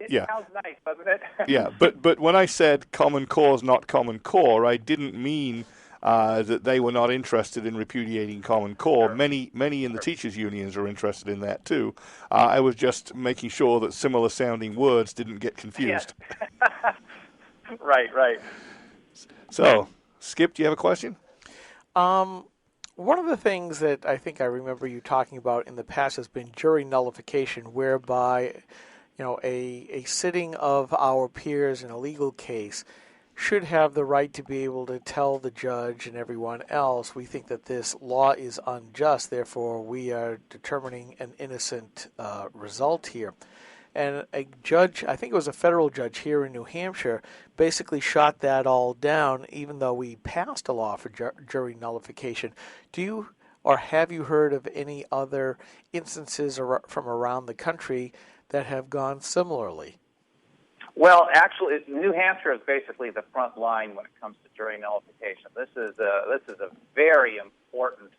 yeah. It sounds nice, doesn't it? Yeah, but when I said Common Core is not Common Core, I didn't mean that they were not interested in repudiating Common Core. Sure. Many in the teachers' unions are interested in that too. I was just making sure that similar sounding words didn't get confused. Yeah. Right. So, Skip, do you have a question? One of the things that I think I remember you talking about in the past has been jury nullification, whereby a sitting of our peers in a legal case should have the right to be able to tell the judge and everyone else, we think that this law is unjust, therefore we are determining an innocent result here. And a judge, I think it was a federal judge here in New Hampshire, basically shot that all down, even though we passed a law for jury nullification. Do you or have you heard of any other instances from around the country that have gone similarly? Well, actually, New Hampshire is basically the front line when it comes to jury nullification. This is a very important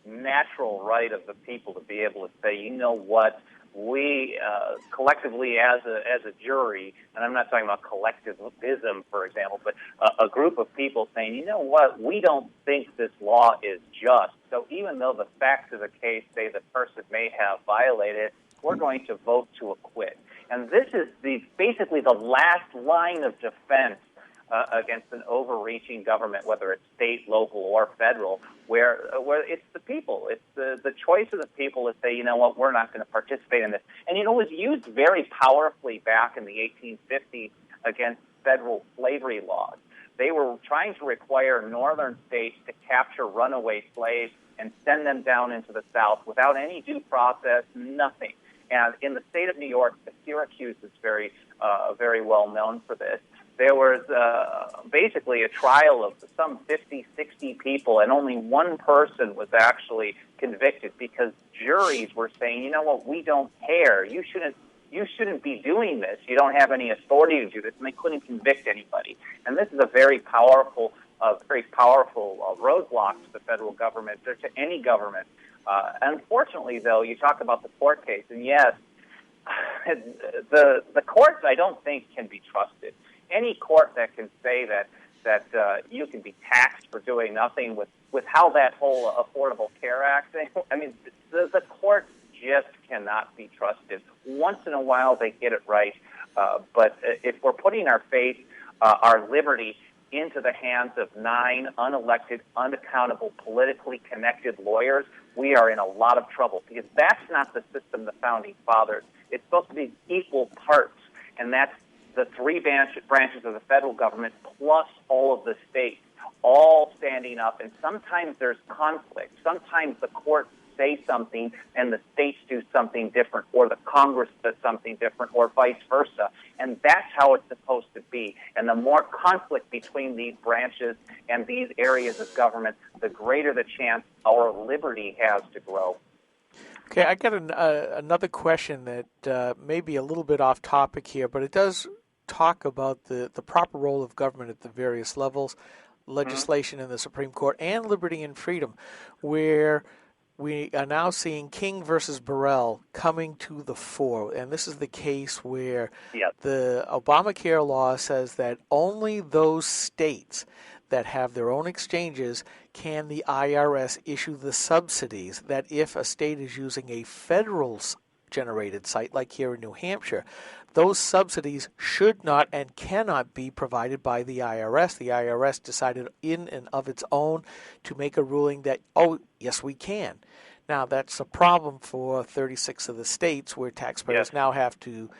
natural right of the people to be able to say, you know what, we collectively as a jury, and I'm not talking about collectivism, for example, but a group of people saying, you know what, we don't think this law is just. So even though the facts of the case say the person may have violated, we're going to vote to acquit. And this is basically the last line of defense against an overreaching government, whether it's state, local, or federal, where it's the people. It's the choice of the people to say, you know what, we're not going to participate in this. And, it was used very powerfully back in the 1850s against federal slavery laws. They were trying to require northern states to capture runaway slaves and send them down into the South without any due process, nothing. And in the state of New York, Syracuse is very well known for this. There was basically a trial of some 50, 60 people, and only one person was actually convicted because juries were saying, you know what, we don't care. You you shouldn't be doing this. You don't have any authority to do this, and they couldn't convict anybody. And this is a very powerful roadblock to the federal government or to any government. Unfortunately, though, you talk about the court case, and yes, the courts I don't think can be trusted. Any court that can say that you can be taxed for doing nothing with how that whole Affordable Care Act thing, I mean, the courts just cannot be trusted. Once in a while they get it right, but if we're putting our faith, our liberty into the hands of 9 unelected, unaccountable, politically connected lawyers, we are in a lot of trouble, because that's not the system the Founding Fathers. It's supposed to be equal parts, and that's the 3 branches of the federal government plus all of the states, all standing up, and sometimes there's conflict. Sometimes the courts say something and the states do something different, or the Congress does something different, or vice versa. And that's how it's supposed to be. And the more conflict between these branches and these areas of government, the greater the chance our liberty has to grow. Okay, I got another question that may be a little bit off topic here, but it does talk about the proper role of government at the various levels, legislation in the Supreme Court, and liberty and freedom, where we are now seeing King versus Burrell coming to the fore. And this is the case where the Obamacare law says that only those states that have their own exchanges can the IRS issue the subsidies, that if a state is using a federal generated site like here in New Hampshire, those subsidies should not and cannot be provided by the IRS. The IRS decided in and of its own to make a ruling that, oh, yes, we can. Now, that's a problem for 36 of the states where taxpayers now have to,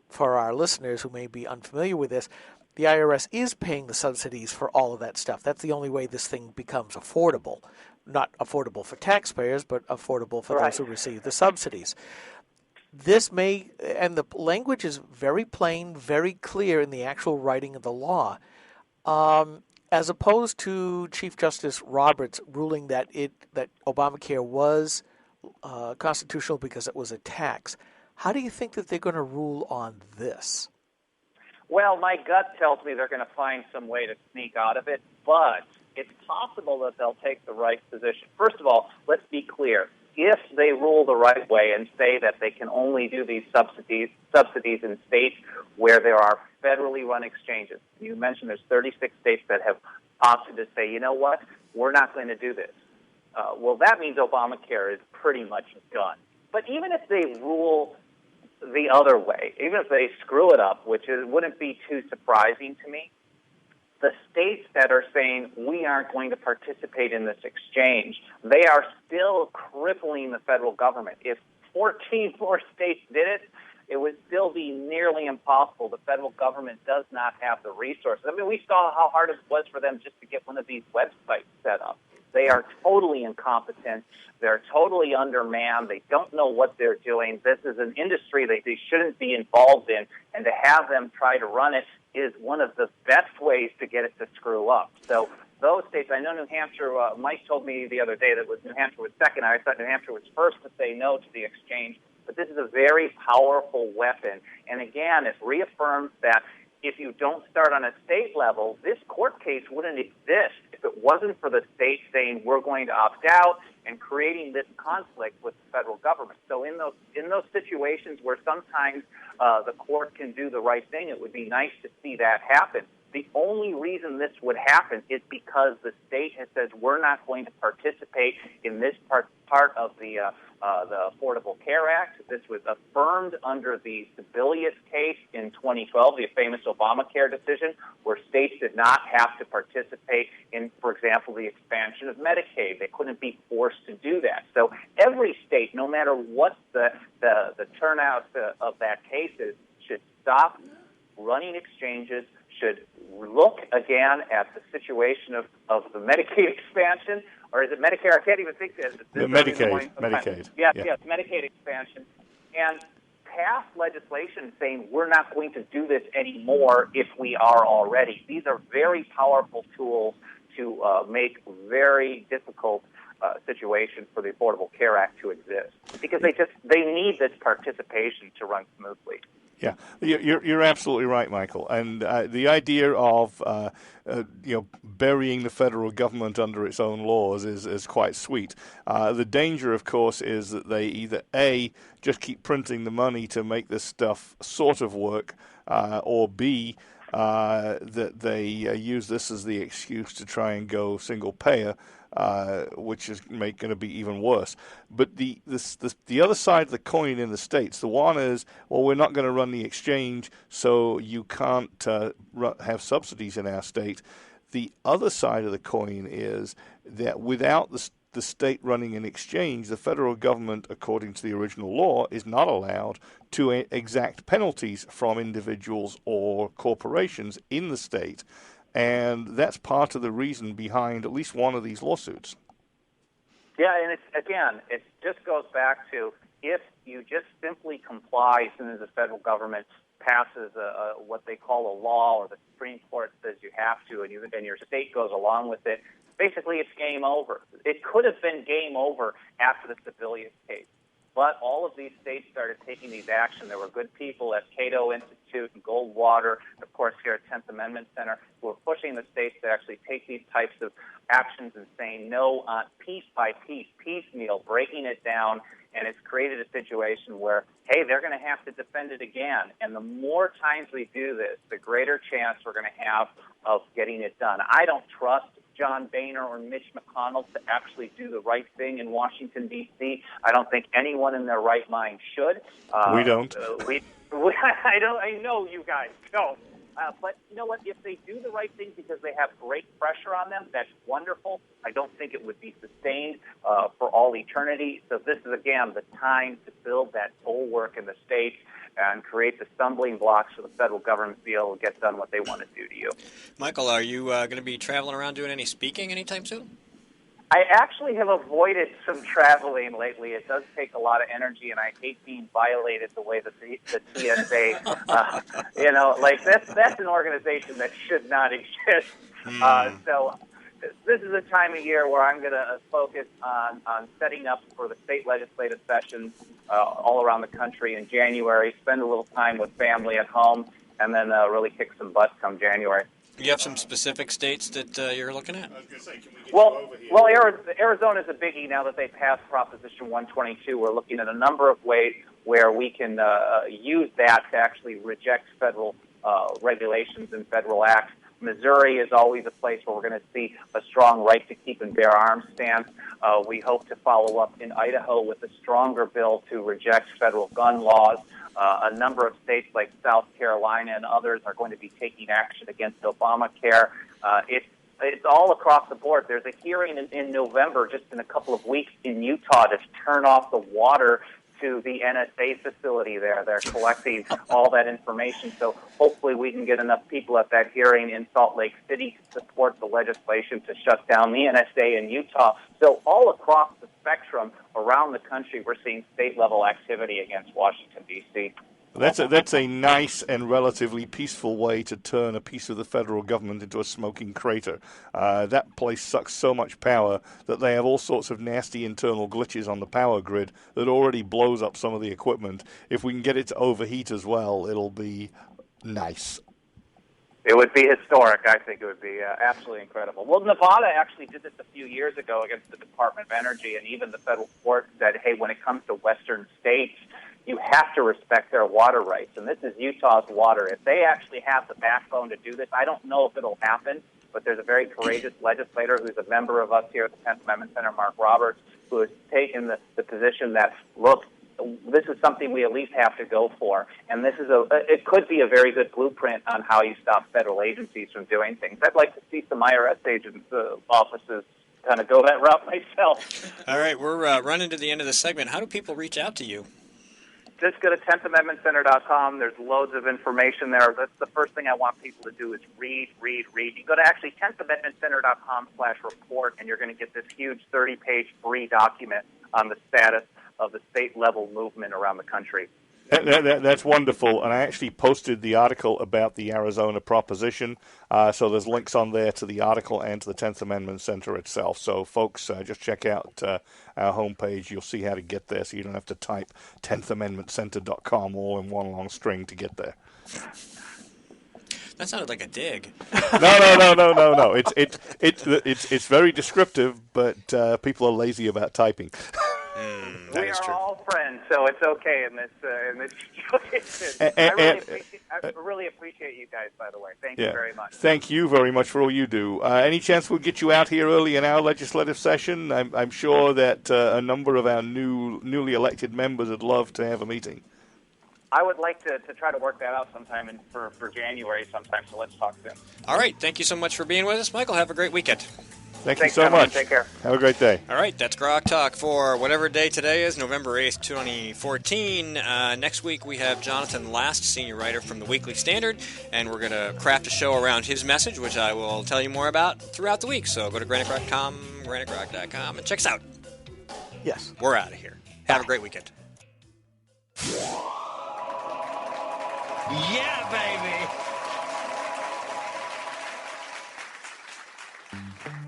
for our listeners who may be unfamiliar with this, the IRS is paying the subsidies for all of that stuff. That's the only way this thing becomes affordable. Not affordable for taxpayers, but affordable for those who receive the subsidies. This may, and the language is very plain, very clear in the actual writing of the law, as opposed to Chief Justice Roberts ruling that Obamacare was constitutional because it was a tax. How do you think that they're going to rule on this? Well, my gut tells me they're going to find some way to sneak out of it, but it's possible that they'll take the right position. First of all, let's be clear. If they rule the right way and say that they can only do these subsidies in states where there are federally run exchanges, you mentioned there's 36 states that have opted to say, you know what, we're not going to do this. Well, that means Obamacare is pretty much done. But even if they rule the other way, even if they screw it up, which wouldn't be too surprising to me, the states that are saying we aren't going to participate in this exchange, they are still crippling the federal government. If 14 more states did it, it would still be nearly impossible. The federal government does not have the resources. I mean, we saw how hard it was for them just to get one of these websites set up. They are totally incompetent. They're totally undermanned. They don't know what they're doing. This is an industry that they shouldn't be involved in, and to have them try to run it is one of the best ways to get it to screw up. So those states, I know New Hampshire, Mike told me the other day that New Hampshire was second. I thought New Hampshire was first to say no to the exchange. But this is a very powerful weapon. And again, it reaffirms that if you don't start on a state level, this court case wouldn't exist if it wasn't for the state saying we're going to opt out and creating this conflict with the federal government. So in those situations where sometimes the court can do the right thing, it would be nice to see that happen. The only reason this would happen is because the state has said we're not going to participate in this part of the Affordable Care Act. This was affirmed under the Sebelius case in 2012, the famous Obamacare decision, where states did not have to participate in, for example, the expansion of Medicaid. They couldn't be forced to do that. So every state, no matter what the turnout of that case is, should stop running exchanges, should look again at the situation of the Medicaid expansion, or is it Medicare? I can't even think that. Medicaid. Yes, Medicaid expansion. And pass legislation saying we're not going to do this anymore if we are already. These are very powerful tools to make very difficult situation for the Affordable Care Act to exist, because they need this participation to run smoothly. Yeah, you're absolutely right, Michael. And the idea of burying the federal government under its own laws is quite sweet. The danger, of course, is that they either A, just keep printing the money to make this stuff sort of work, or B, that they use this as the excuse to try and go single payer, which is going to be even worse. But the other side of the coin in the states, the one is, well, we're not going to run the exchange, so you can't have subsidies in our state. The other side of the coin is that without the state running an exchange, the federal government, according to the original law, is not allowed to exact penalties from individuals or corporations in the state. And that's part of the reason behind at least one of these lawsuits. Yeah, and it just goes back to, if you just simply comply as soon as the federal government passes what they call a law, or the Supreme Court says you have to, and your state goes along with it, basically it's game over. It could have been game over after the Sebelius case. But all of these states started taking these actions. There were good people at Cato Institute and Goldwater, of course, here at 10th Amendment Center, who were pushing the states to actually take these types of actions and saying no, piece by piece, piecemeal, breaking it down. And it's created a situation where, hey, they're going to have to defend it again. And the more times we do this, the greater chance we're going to have of getting it done. I don't trust John Boehner or Mitch McConnell to actually do the right thing in Washington, D.C. I don't think anyone in their right mind should. We don't. I know you guys don't. But you know what? If they do the right thing because they have great pressure on them, that's wonderful. I don't think it would be sustained for all eternity. So this is, again, the time to build that bulwark in the states and create the stumbling blocks for the federal government to be able to get done what they want to do to you. Michael, are you going to be traveling around doing any speaking anytime soon? I actually have avoided some traveling lately. It does take a lot of energy, and I hate being violated the way that the TSA, that's an organization that should not exist. So this is a time of year where I'm going to focus on setting up for the state legislative sessions all around the country in January, spend a little time with family at home, and then really kick some butt come January. Do you have some specific states that you're looking at? I was going to say, can we get you over here? Arizona is a biggie now that they passed Proposition 122. We're looking at a number of ways where we can use that to actually reject federal regulations and federal acts. Missouri is always a place where we're going to see a strong right to keep and bear arms stance. We hope to follow up in Idaho with a stronger bill to reject federal gun laws. A number of states like South Carolina and others are going to be taking action against Obamacare. It's all across the board. There's a hearing in November, just in a couple of weeks, in Utah to turn off the water to the NSA facility there. They're collecting all that information. So hopefully we can get enough people at that hearing in Salt Lake City to support the legislation to shut down the NSA in Utah. So all across the spectrum around the country, we're seeing state-level activity against Washington, D.C. That's a nice and relatively peaceful way to turn a piece of the federal government into a smoking crater. That place sucks so much power that they have all sorts of nasty internal glitches on the power grid that already blows up some of the equipment. If we can get it to overheat as well, it'll be nice. It would be historic. I think it would be absolutely incredible. Well, Nevada actually did this a few years ago against the Department of Energy, and even the federal court said, hey, when it comes to western states, you have to respect their water rights. And this is Utah's water. If they actually have the backbone to do this, I don't know if it'll happen, but there's a very courageous legislator who's a member of us here at the 10th Amendment Center, Mark Roberts, who has taken the position that, look, this is something we at least have to go for. And this is it could be a very good blueprint on how you stop federal agencies from doing things. I'd like to see some IRS agents, offices kind of go that route myself. All right, we're running to the end of the segment. How do people reach out to you? Just go to 10thamendmentcenter.com. There's loads of information there. That's the first thing I want people to do is read. You go to actually 10thamendmentcenter.com/report, and you're going to get this huge 30-page free document on the status of the state-level movement around the country. That's wonderful, and I actually posted the article about the Arizona proposition, so there's links on there to the article and to the 10th Amendment Center itself. So, folks, just check out our homepage. You'll see how to get there, so you don't have to type 10thamendmentcenter.com all in one long string to get there. That sounded like a dig. No. It's very descriptive, but people are lazy about typing. We are all friends, so it's okay in this situation. I really appreciate you guys, by the way. Thank you very much. Thank you very much for all you do. Any chance we'll get you out here early in our legislative session? I'm sure that a number of our newly elected members would love to have a meeting. I would like to try to work that out sometime for January sometime, so let's talk soon. All right. Thank you so much for being with us, Michael. Have a great weekend. Thanks you so much. Take care. Have a great day. All right, that's Grok Talk for whatever day today is, November 8th, 2014. Next week we have Jonathan Last, senior writer from the Weekly Standard, and we're going to craft a show around his message, which I will tell you more about throughout the week. So go to granitegrok.com, granitegrok.com, and check us out. Yes. We're out of here. Have a great weekend. Yeah, baby!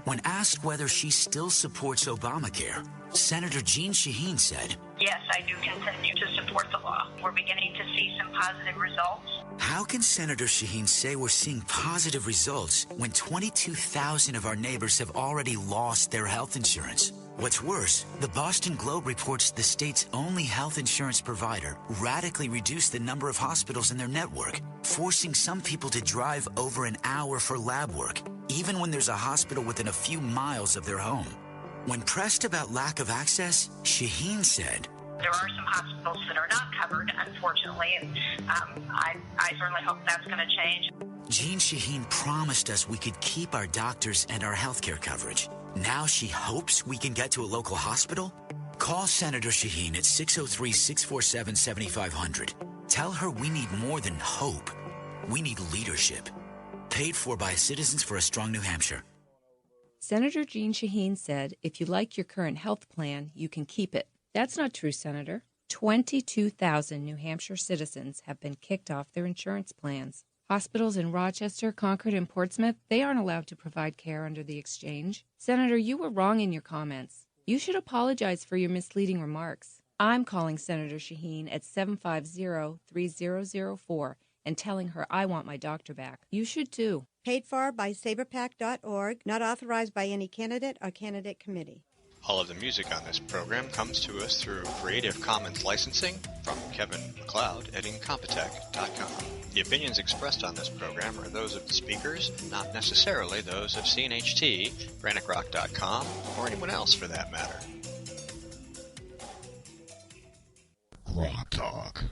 When asked whether she still supports Obamacare, Senator Jeanne Shaheen said, Yes, I do continue to support the law. We're beginning to see some positive results. how can Senator Shaheen say we're seeing positive results when 22,000 of our neighbors have already lost their health insurance? What's worse, the Boston Globe reports the state's only health insurance provider radically reduced the number of hospitals in their network, forcing some people to drive over an hour for lab work, even when there's a hospital within a few miles of their home. When pressed about lack of access, Shaheen said, There are some hospitals that are not covered, unfortunately, and I certainly hope that's going to change. Jeanne Shaheen promised us we could keep our doctors and our healthcare coverage. Now she hopes we can get to a local hospital? Call Senator Shaheen at 603-647-7500. Tell her we need more than hope. We need leadership. Paid for by Citizens for a Strong New Hampshire. Senator Jeanne Shaheen said, if you like your current health plan, you can keep it. That's not true, Senator. 22,000 New Hampshire citizens have been kicked off their insurance plans. Hospitals in Rochester, Concord, and Portsmouth, they aren't allowed to provide care under the exchange. Senator, you were wrong in your comments. You should apologize for your misleading remarks. I'm calling Senator Shaheen at 750-3004 and telling her I want my doctor back. You should too. Paid for by saberpack.org, not authorized by any candidate or candidate committee. All of the music on this program comes to us through Creative Commons licensing from Kevin MacLeod at Incompetech.com. The opinions expressed on this program are those of the speakers, not necessarily those of CNHT, GraniteGrock.com, or anyone else for that matter. Grok Talk.